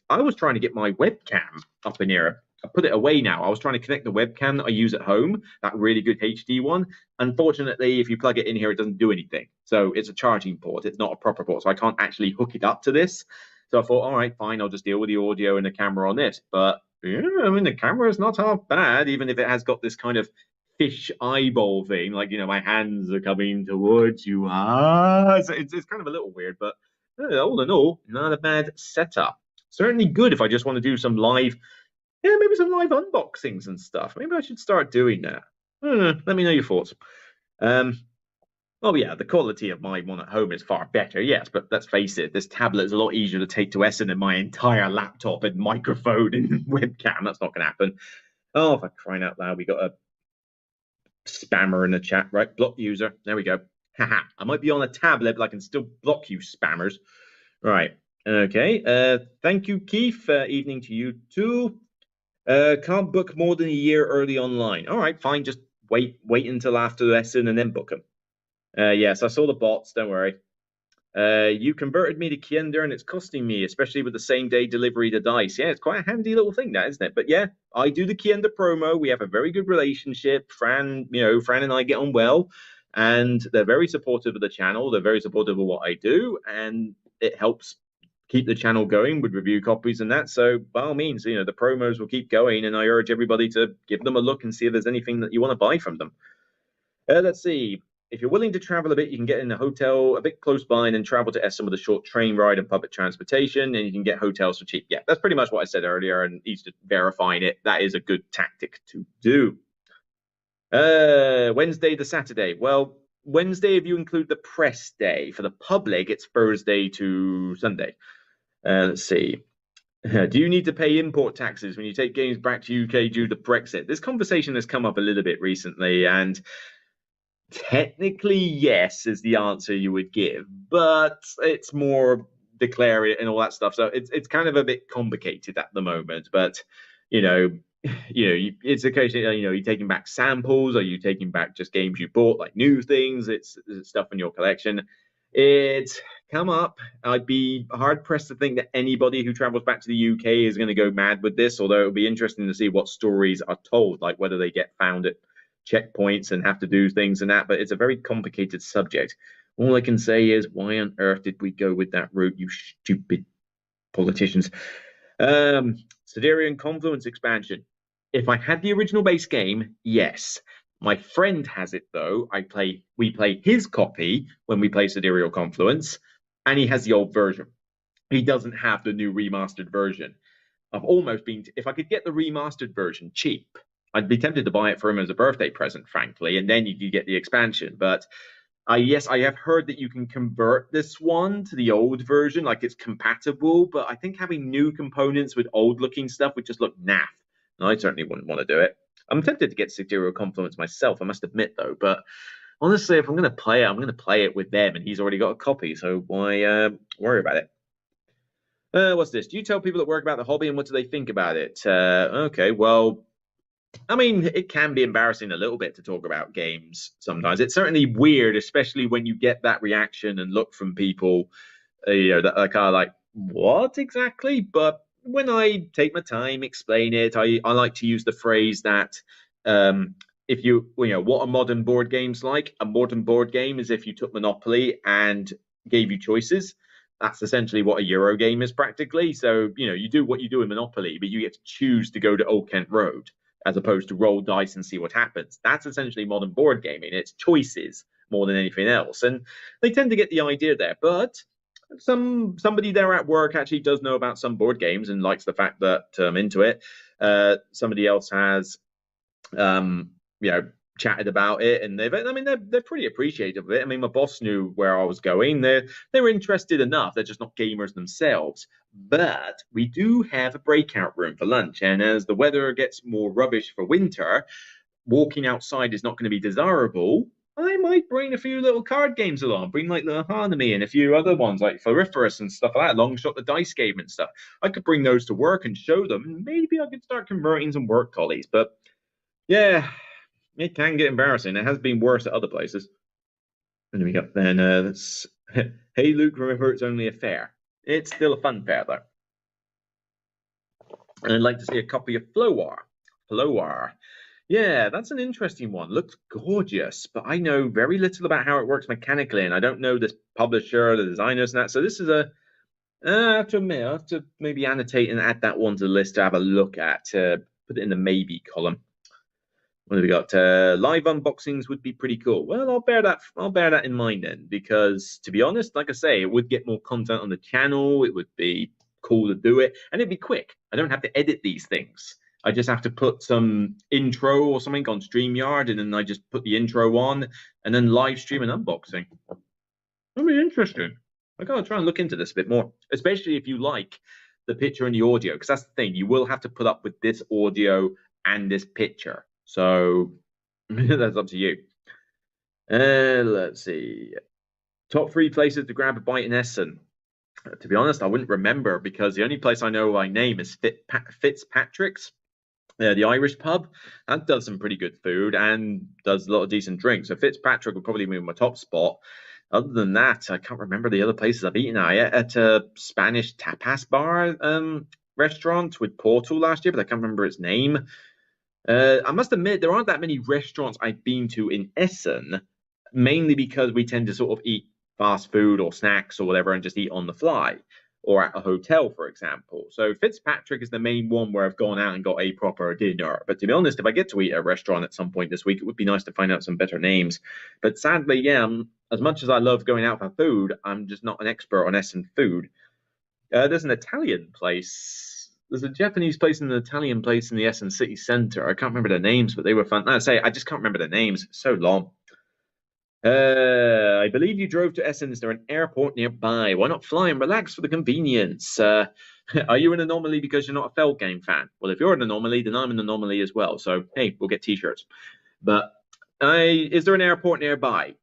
I was trying to get my webcam up in here. I put it away now. I was trying to connect the webcam that I use at home, that really good HD one. Unfortunately, if you plug it in here, it doesn't do anything. So it's a charging port. It's not a proper port. So I can't actually hook it up to this. So I thought, all right, fine, I'll just deal with the audio and the camera on this. But yeah, I mean, the camera is not half bad, even if it has got this kind of fish eyeball thing, like, you know, my hands are coming towards you. It's kind of a little weird, but all in all, not a bad setup. Certainly good if I just want to do some live, maybe some live unboxings and stuff. Maybe I should start doing that. Let me know your thoughts. Oh yeah, the quality of my one at home is far better, yes, but let's face it, this tablet is a lot easier to take to Essen than my entire laptop and microphone and webcam. That's not going to happen. Oh, for crying out loud, we got a spammer in the chat, right? Block user. There we go. Haha. I might be on a tablet, but I can still block you spammers. Right. Okay. Thank you, Keith. Evening to you too. Can't book more than a year early online. All right, fine. Just wait until after Essen and then book them. Yes, I saw the bots, don't worry. You converted me to Kiender and it's costing me, especially with the same day delivery to dice. Yeah, it's quite a handy little thing, that, isn't it? But yeah, I do the Kiender promo. We have a very good relationship. Fran and I get on well, and they're very supportive of the channel. They're very supportive of what I do, and it helps keep the channel going with review copies and that. So by all means, the promos will keep going, and I urge everybody to give them a look and see if there's anything that you want to buy from them. Let's see. If you're willing to travel a bit, you can get in a hotel a bit close by and then travel to Essen with a short train ride and public transportation, and you can get hotels for cheap. Yeah, that's pretty much what I said earlier, and he's just verifying it. That is a good tactic to do. Wednesday to Saturday. Well, Wednesday, if you include the press day. For the public, it's Thursday to Sunday. Let's see. Do you need to pay import taxes when you take games back to UK due to Brexit? This conversation has come up a little bit recently, and technically, yes, is the answer you would give, but it's more declare it and all that stuff. So it's kind of a bit complicated at the moment. But you know, it's occasionally you're taking back samples. Are you taking back just games you bought, like new things? It's stuff in your collection. It's come up. I'd be hard pressed to think that anybody who travels back to the UK is going to go mad with this. Although it would be interesting to see what stories are told, like whether they get found at checkpoints and have to do things and that, but it's a very complicated subject. All I can say is, why on earth did we go with that route, you stupid politicians? Siderian Confluence expansion. If I had the original base game, yes. My friend has it though. We play his copy when we play Sidereal Confluence, and he has the old version. He doesn't have the new remastered version. I've almost been, if I could get the remastered version cheap, I'd be tempted to buy it for him as a birthday present, frankly, and then you could get the expansion. But yes, I have heard that you can convert this one to the old version, like it's compatible. But I think having new components with old-looking stuff would just look naff. And I certainly wouldn't want to do it. I'm tempted to get Sidereal Confluence myself, I must admit, though. But honestly, if I'm going to play it, I'm going to play it with them, and he's already got a copy, so why worry about it? What's this? Do you tell people that work about the hobby, and what do they think about it? Okay, well, I mean, it can be embarrassing a little bit to talk about games sometimes. It's certainly weird, especially when you get that reaction and look from people, that are kind of like, what exactly? But when I take my time, explain it, I like to use the phrase that if what a modern board game's like, a modern board game is if you took Monopoly and gave you choices. That's essentially what a Euro game is practically. So, you do what you do in Monopoly, but you get to choose to go to Old Kent Road as opposed to roll dice and see what happens. That's essentially modern board gaming. It's choices more than anything else. And they tend to get the idea there. But somebody there at work actually does know about some board games and likes the fact that I'm into it. Somebody else has chatted about it, and they're pretty appreciative of it. I mean, my boss knew where I was going. They were interested enough. They're just not gamers themselves. But we do have a breakout room for lunch, and as the weather gets more rubbish for winter, walking outside is not going to be desirable. I might bring a few little card games along, bring like the Harmony and a few other ones like Floriferous and stuff like that, long shot the dice game and stuff. I could bring those to work and show them, and maybe I could start converting some work collies. But yeah, it can get embarrassing. It has been worse at other places. And we got then that's hey Luke, remember it's only a fair. It's still a fun fair though. And I'd like to see a copy of Flowar. Flowar. Yeah, that's an interesting one. Looks gorgeous, but I know very little about how it works mechanically, and I don't know this publisher, the designers, and that. So this is I have to admit, I have to maybe annotate and add that one to the list to have a look at. Put it in the maybe column. What have we got? Live unboxings would be pretty cool. Well, I'll bear that in mind then, because to be honest, like I say, it would get more content on the channel. It would be cool to do it, and it'd be quick. I don't have to edit these things. I just have to put some intro or something on StreamYard, and then I just put the intro on, and then live stream an unboxing. That'd be interesting. I gotta try and look into this a bit more, especially if you like the picture and the audio, because that's the thing. You will have to put up with this audio and this picture. So that's up to you. Let's see. Top 3 places to grab a bite in Essen. To be honest, I wouldn't remember because the only place I know by name is Fitzpatrick's, the Irish pub. That does some pretty good food and does a lot of decent drinks. So Fitzpatrick would probably be my top spot. Other than that, I can't remember the other places I've eaten at a Spanish tapas bar restaurant with Porto last year, but I can't remember its name. I must admit, there aren't that many restaurants I've been to in Essen, mainly because we tend to sort of eat fast food or snacks or whatever and just eat on the fly. or at a hotel, for example. So Fitzpatrick is the main one where I've gone out and got a proper dinner. But to be honest, if I get to eat at a restaurant at some point this week, it would be nice to find out some better names. But sadly, yeah, as much as I love going out for food, I'm just not an expert on Essen food. There's an Italian place. There's a Japanese place and an Italian place in the Essen city centre. I can't remember their names, but they were fun. I just can't remember their names. It's so long. I believe you drove to Essen. Is there an airport nearby? Why not fly and relax for the convenience? Are you an anomaly because you're not a Feld game fan? Well, if you're an anomaly, then I'm an anomaly as well. So, hey, we'll get t-shirts. But is there an airport nearby?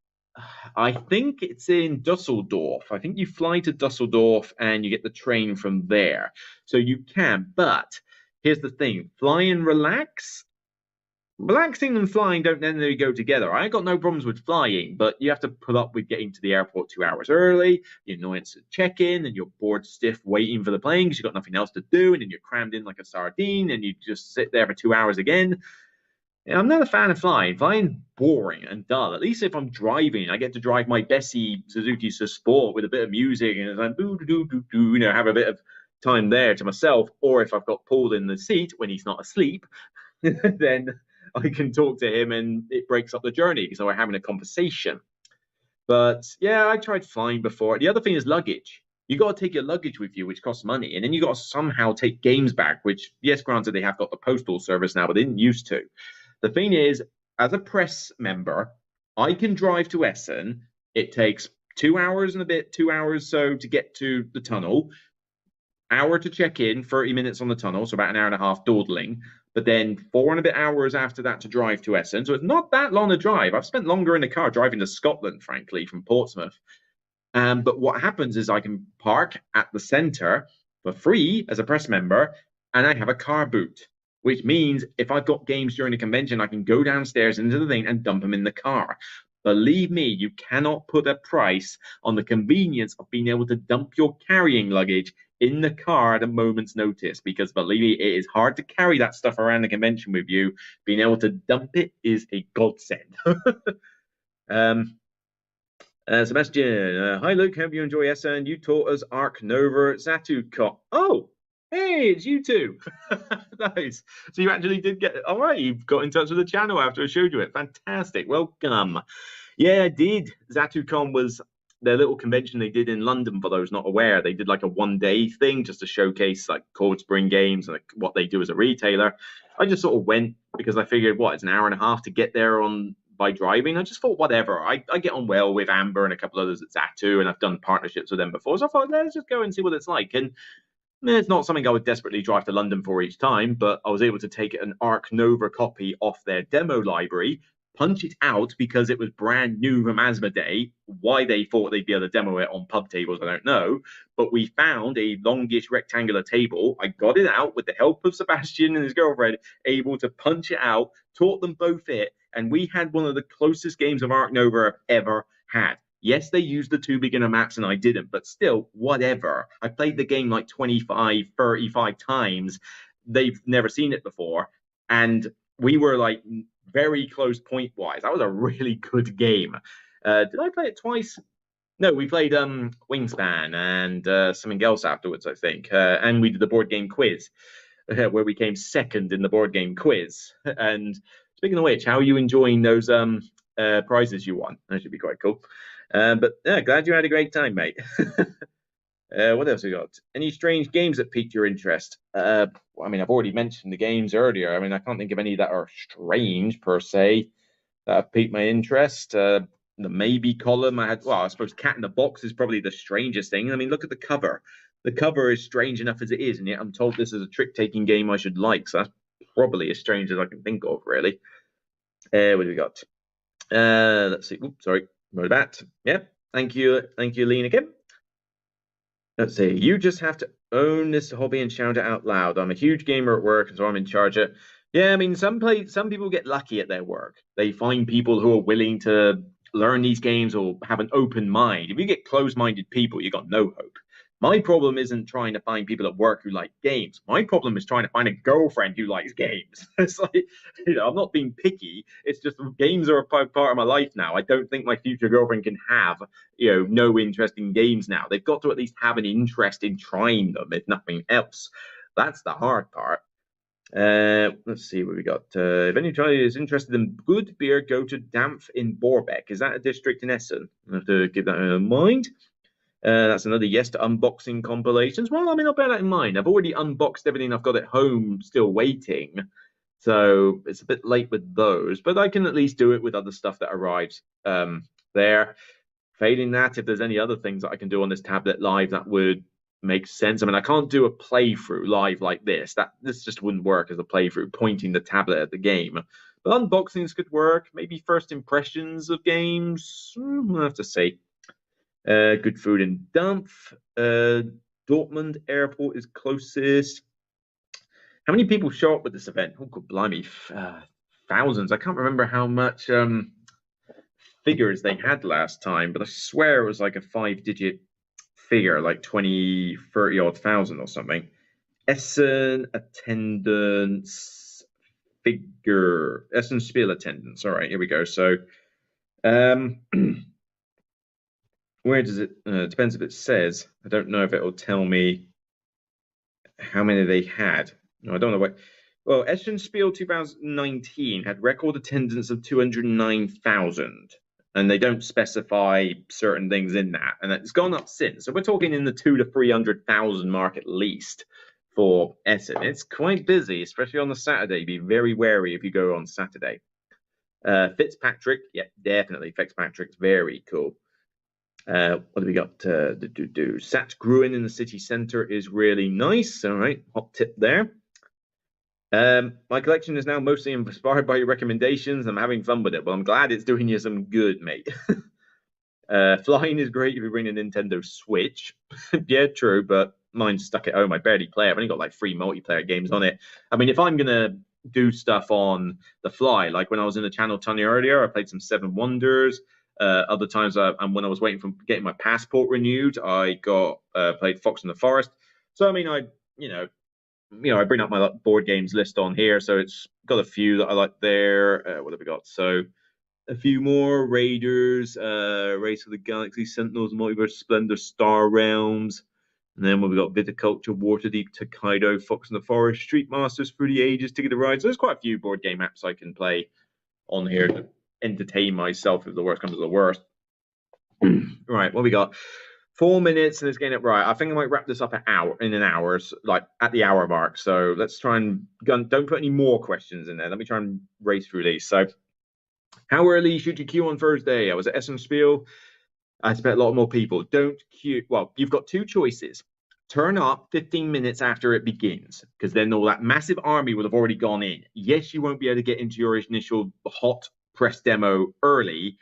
I think it's in Dusseldorf. I think you fly to Dusseldorf and you get the train from there. So you can. But here's the thing. Fly and relax. Relaxing and flying don't necessarily go together. I got no problems with flying, but you have to put up with getting to the airport 2 hours early, the annoyance of check-in, and you're bored stiff waiting for the plane because you've got nothing else to do, and then you're crammed in like a sardine, and you just sit there for 2 hours again. Yeah, I'm not a fan of flying. Flying's boring and dull. At least if I'm driving, I get to drive my Bessie Suzuki Sport with a bit of music and it's like boo doo doo doo, have a bit of time there to myself. Or if I've got Paul in the seat when he's not asleep, then I can talk to him and it breaks up the journey because we're having a conversation. But yeah, I tried flying before. The other thing is luggage. You got to take your luggage with you, which costs money, and then you got to somehow take games back. Which, yes, granted, they have got the postal service now, but they didn't used to. The thing is, as a press member, I can drive to Essen. It takes 2 hours and a bit, 2 hours so to get to the tunnel, hour to check in, 30 minutes on the tunnel, so about an hour and a half dawdling, but then 4 and a bit hours after that to drive to Essen. So it's not that long a drive. I've spent longer in the car driving to Scotland, frankly, from Portsmouth. But what happens is I can park at the centre for free as a press member, and I have a car boot, which means if I've got games during the convention, I can go downstairs into the thing and dump them in the car. Believe me, you cannot put a price on the convenience of being able to dump your carrying luggage in the car at a moment's notice, because believe me, it is hard to carry that stuff around the convention with you. Being able to dump it is a godsend. Sebastian, hi Luke, hope you enjoy Essen. You taught us Arc Nova Zatu Cop. Oh, hey, it's you two. Nice. So you actually did get it. All right, you've got in touch with the channel after I showed you it. Fantastic. Welcome. Yeah, I did. ZatuCon was their little convention they did in London, for those not aware. They did like a one-day thing just to showcase like Cold Spring Games and like, what they do as a retailer. I just sort of went because I figured, what, it's an hour and a half to get there by driving. I just thought, whatever. I get on well with Amber and a couple others at Zatu, and I've done partnerships with them before. So I thought, let's just go and see what it's like. And it's not something I would desperately drive to London for each time, but I was able to take an Arc Nova copy off their demo library, punch it out because it was brand new from Asmodee. Why they thought they'd be able to demo it on pub tables, I don't know. But we found a longish rectangular table. I got it out with the help of Sebastian and his girlfriend, able to punch it out, taught them both it, and we had one of the closest games of Arc Nova I've ever had. Yes, they used the 2 beginner maps and I didn't, but still, whatever. I played the game like 25, 35 times. They've never seen it before. And we were like very close point-wise. That was a really good game. Did I play it twice? No, we played Wingspan and something else afterwards, I think. And we did the board game quiz, where we came second in the board game quiz. And speaking of which, how are you enjoying those prizes you won? That should be quite cool. But yeah, glad you had a great time, mate. What else we got? Any strange games that piqued your interest? I mean, I've already mentioned the games earlier. I mean, I can't think of any that are strange per se that have piqued my interest. The maybe column I had. Well, I suppose Cat in the Box is probably the strangest thing. I mean, look at the cover. The cover is strange enough as it is, and yet I'm told this is a trick-taking game I should like. So that's probably as strange as I can think of, really. What do we got? Let's see. Oops, sorry. Roll that. Yeah. Thank you, Lena Kim. Let's see. You just have to own this hobby and shout it out loud. I'm a huge gamer at work, and so I'm in charge of. Yeah, I mean, some people get lucky at their work. They find people who are willing to learn these games or have an open mind. If you get closed-minded people, you got no hope. My problem isn't trying to find people at work who like games. My problem is trying to find a girlfriend who likes games. It's like, I'm not being picky. It's just games are a part of my life now. I don't think my future girlfriend can have, no interest in games now. They've got to at least have an interest in trying them, if nothing else. That's the hard part. Let's see what we got. If any child is interested in good beer, go to Dampf in Borbeck. Is that a district in Essen? I have to keep that in mind. That's another yes to unboxing compilations. Well, I mean, I'll bear that in mind. I've already unboxed everything I've got at home, still waiting. So it's a bit late with those, but I can at least do it with other stuff that arrives there. Failing that, if there's any other things that I can do on this tablet live, that would make sense. I mean, I can't do a playthrough live like this. This just wouldn't work as a playthrough, pointing the tablet at the game. But unboxings could work. Maybe first impressions of games. We'll have to see. Good food in Dampf. Dortmund Airport is closest. How many people show up with this event? Oh, good blimey, thousands. I can't remember how much figures they had last time, but I swear it was like a 5-digit figure, like 20, 30 odd thousand or something. Essen attendance figure. Essen Spiel attendance. All right, here we go. So, where does it depends if it says. I don't know if it will tell me how many they had. No, I don't know what. Well, Essen Spiel 2019 had record attendance of 209,000, and they don't specify certain things in that, and it's gone up since. So we're talking in the 200,000 to 300,000 mark at least for Essen. It's quite busy, especially on the Saturday. Be very wary if you go on Saturday. Fitzpatrick, yeah, definitely. Fitzpatrick's very cool. What do we got? Sat Gruen in the city centre is really nice. All right, hot tip there. My collection is now mostly inspired by your recommendations. I'm having fun with it. Well, I'm glad it's doing you some good, mate. Flying is great if you bring a Nintendo Switch. Yeah, true, but mine's stuck at home. I barely play it. I've only got like 3 multiplayer games on it. I mean, if I'm gonna do stuff on the fly, like when I was in the channel Tony earlier, I played some Seven Wonders. Other times, and when I was waiting for getting my passport renewed, I got played Fox in the Forest. So I mean, I bring up my board games list on here, so it's got a few that I like there. What have we got? So a few more: Raiders, Race of the Galaxy, Sentinels, Multiverse, Splendor, Star Realms. And then what we got: Viticulture, Waterdeep, Tokaido, Fox in the Forest, Street Masters, Through the Ages, Ticket to Ride. So there's quite a few board game apps I can play on here to entertain myself if the worst comes to the worst. Right, what we got? 4 minutes and it's getting it right. I think I might wrap this up in an hour, like at the hour mark. So let's try and don't put any more questions in there. Let me try and race through these. So, how early should you queue on Thursday? I was at Essen Spiel. I expect a lot more people. Don't queue. Well, you've got two choices. Turn up 15 minutes after it begins, because then all that massive army will have already gone in. Yes, you won't be able to get into your initial hot press demo early,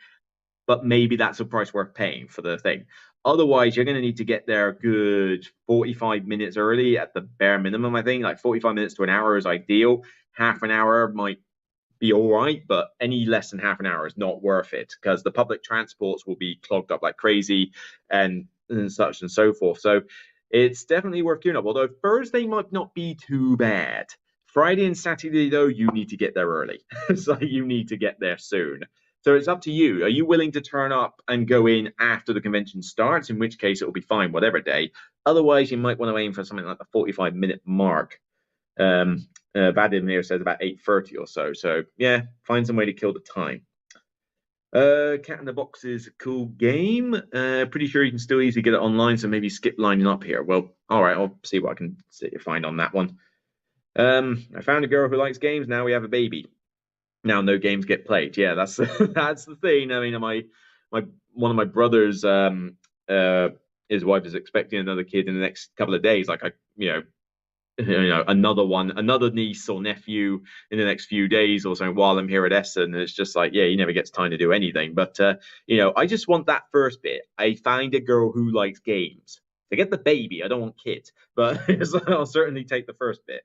but maybe that's a price worth paying for the thing. Otherwise, you're going to need to get there a good 45 minutes early at the bare minimum, I think. Like 45 minutes to an hour is ideal. Half an hour might be all right, but any less than half an hour is not worth it because the public transports will be clogged up like crazy and such and so forth. So it's definitely worth queuing up, although Thursday might not be too bad. Friday and Saturday, though, you need to get there early. So you need to get there soon. So it's up to you. Are you willing to turn up and go in after the convention starts? In which case, it will be fine, whatever day. Otherwise, you might want to aim for something like the 45-minute mark. Vadim here says about 8:30 or so. So, yeah, find some way to kill the time. Cat in the Box is a cool game. Pretty sure you can still easily get it online, so maybe skip lining up here. Well, all right, I'll see what I can find on that one. I found a girl who likes games. Now we have a baby. Now no games get played. Yeah, that's that's the thing. I mean, one of my brothers, his wife is expecting another kid in the next couple of days. Like another niece or nephew in the next few days or something while I'm here at Essen. And it's just like, yeah, he never gets time to do anything. But I just want that first bit. I find a girl who likes games. Forget the baby. I don't want kids, but I'll certainly take the first bit.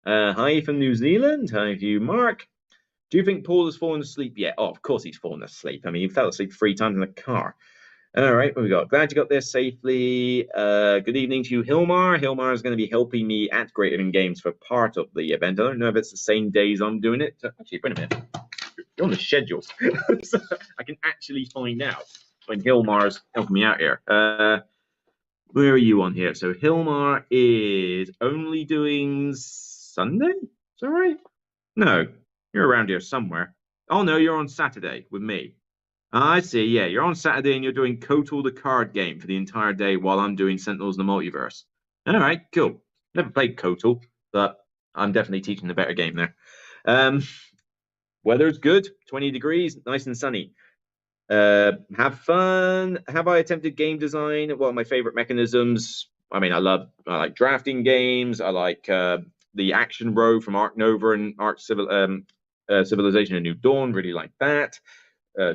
Hi from New Zealand. Hi to you, Mark. Do you think Paul has fallen asleep yet? Oh, of course he's fallen asleep. I mean, he fell asleep 3 times in the car. All right, what we got? Glad you got there safely. Good evening to you, Hilmar. Hilmar is going to be helping me at Greater Than Games for part of the event. I don't know if it's the same days I'm doing it. Actually, wait a minute. You're on the schedule. So I can actually find out when Hilmar's helping me out here. Where are you on here? So Hilmar is only doing Sunday? Is that right? No, you're around here somewhere. Oh no, you're on Saturday with me. I see. Yeah, you're on Saturday and you're doing Kotal the card game for the entire day while I'm doing Sentinels in the Multiverse. All right, cool. Never played Kotal, but I'm definitely teaching the better game there. Um, Weather's good, 20 degrees, nice and sunny. Have fun. Have I attempted game design? What are my favorite mechanisms? I mean, I like drafting games. I like the action row from Ark Nova and Civilization and New Dawn. Really like that.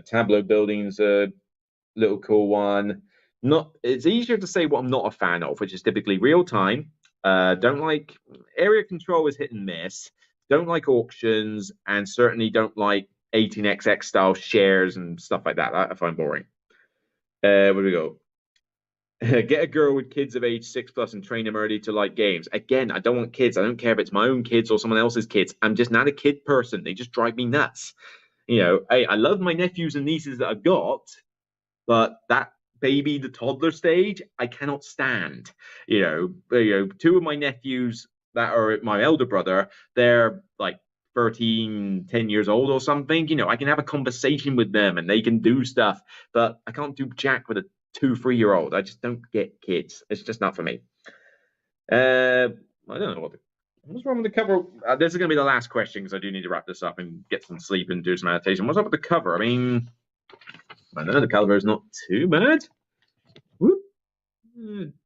Tableau building's a little cool one. Not, it's easier to say what I'm not a fan of, which is typically real time. Don't like area control is hit and miss. Don't like auctions, and certainly don't like 18xx style shares and stuff like that. I find boring. Where do we go? Get a girl with kids of age 6+ and train them early to like games. Again, I don't want kids. I don't care if it's my own kids or someone else's kids. I'm just not a kid person. They just drive me nuts. I love my nephews and nieces that I've got, but that baby, the toddler stage, I cannot stand. Two of my nephews that are my elder brother, they're like 13, 10 years old or something. I can have a conversation with them and they can do stuff, but I can't do jack with a 2, 3-year-old. I just don't get kids. It's just not for me. I don't know what's wrong with the cover. This is going to be the last question because I do need to wrap this up and get some sleep and do some meditation. What's up with the cover? I mean, I know the cover is not too bad. Whoop.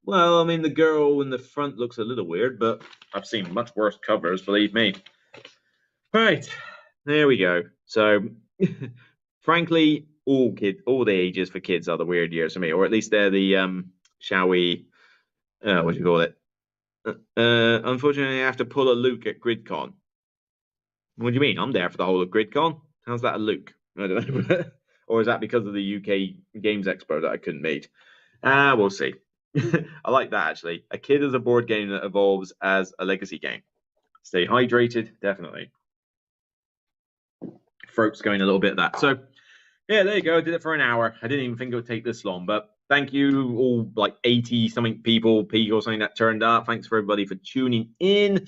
Well, I mean, the girl in the front looks a little weird, but I've seen much worse covers, believe me. Right, there we go. So, frankly, all the ages for kids are the weird years for me, or at least they're the shall we? What do you call it? Unfortunately, I have to pull a Luke at GridCon. What do you mean? I'm there for the whole of GridCon. How's that a Luke? I don't know. Or is that because of the UK Games Expo that I couldn't meet? We'll see. I like that actually. A kid is a board game that evolves as a legacy game. Stay hydrated, definitely. Throat's going a little bit of that. So, yeah, there you go. I did it for an hour. I didn't even think it would take this long, but thank you all, like 80 something people, peak or something that turned up. Thanks for everybody for tuning in.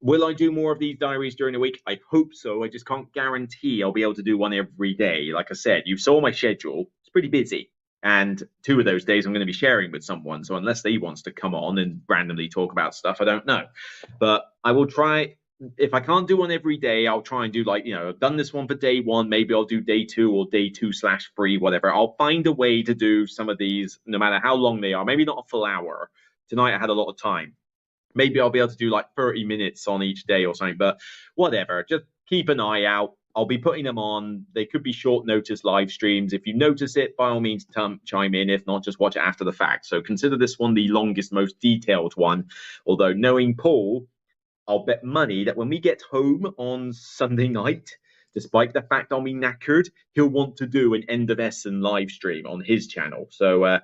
Will I do more of these diaries during the week? I hope so. I just can't guarantee I'll be able to do one every day. Like I said, you saw my schedule. It's pretty busy. And 2 of those days I'm going to be sharing with someone. So unless they wants to come on and randomly talk about stuff, I don't know. But I will try. If I can't do one every day, I'll try and do I've done this one for day 1. Maybe I'll do day 2 or day 2/3, whatever. I'll find a way to do some of these, no matter how long they are. Maybe not a full hour. Tonight I had a lot of time. Maybe I'll be able to do like 30 minutes on each day or something, but whatever. Just keep an eye out. I'll be putting them on. They could be short notice live streams. If you notice it, by all means, chime in. If not, just watch it after the fact. So consider this one the longest, most detailed one. Although knowing Paul, I'll bet money that when we get home on Sunday night, despite the fact I'll be knackered, he'll want to do an End of Essen live stream on his channel. So I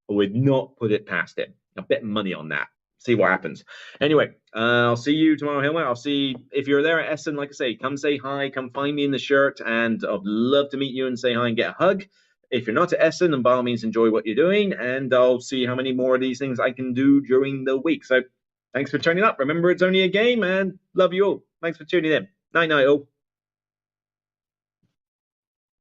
would not put it past him. I'll bet money on that. See what happens. Anyway, I'll see you tomorrow, Hilmer. I'll see if you're there at Essen. Like I say, come say hi, come find me in the shirt, and I'd love to meet you and say hi and get a hug. If you're not at Essen, then by all means enjoy what you're doing, and I'll see how many more of these things I can do during the week. So thanks for turning up. Remember, it's only a game, and love you all. Thanks for tuning in. Night, night, all.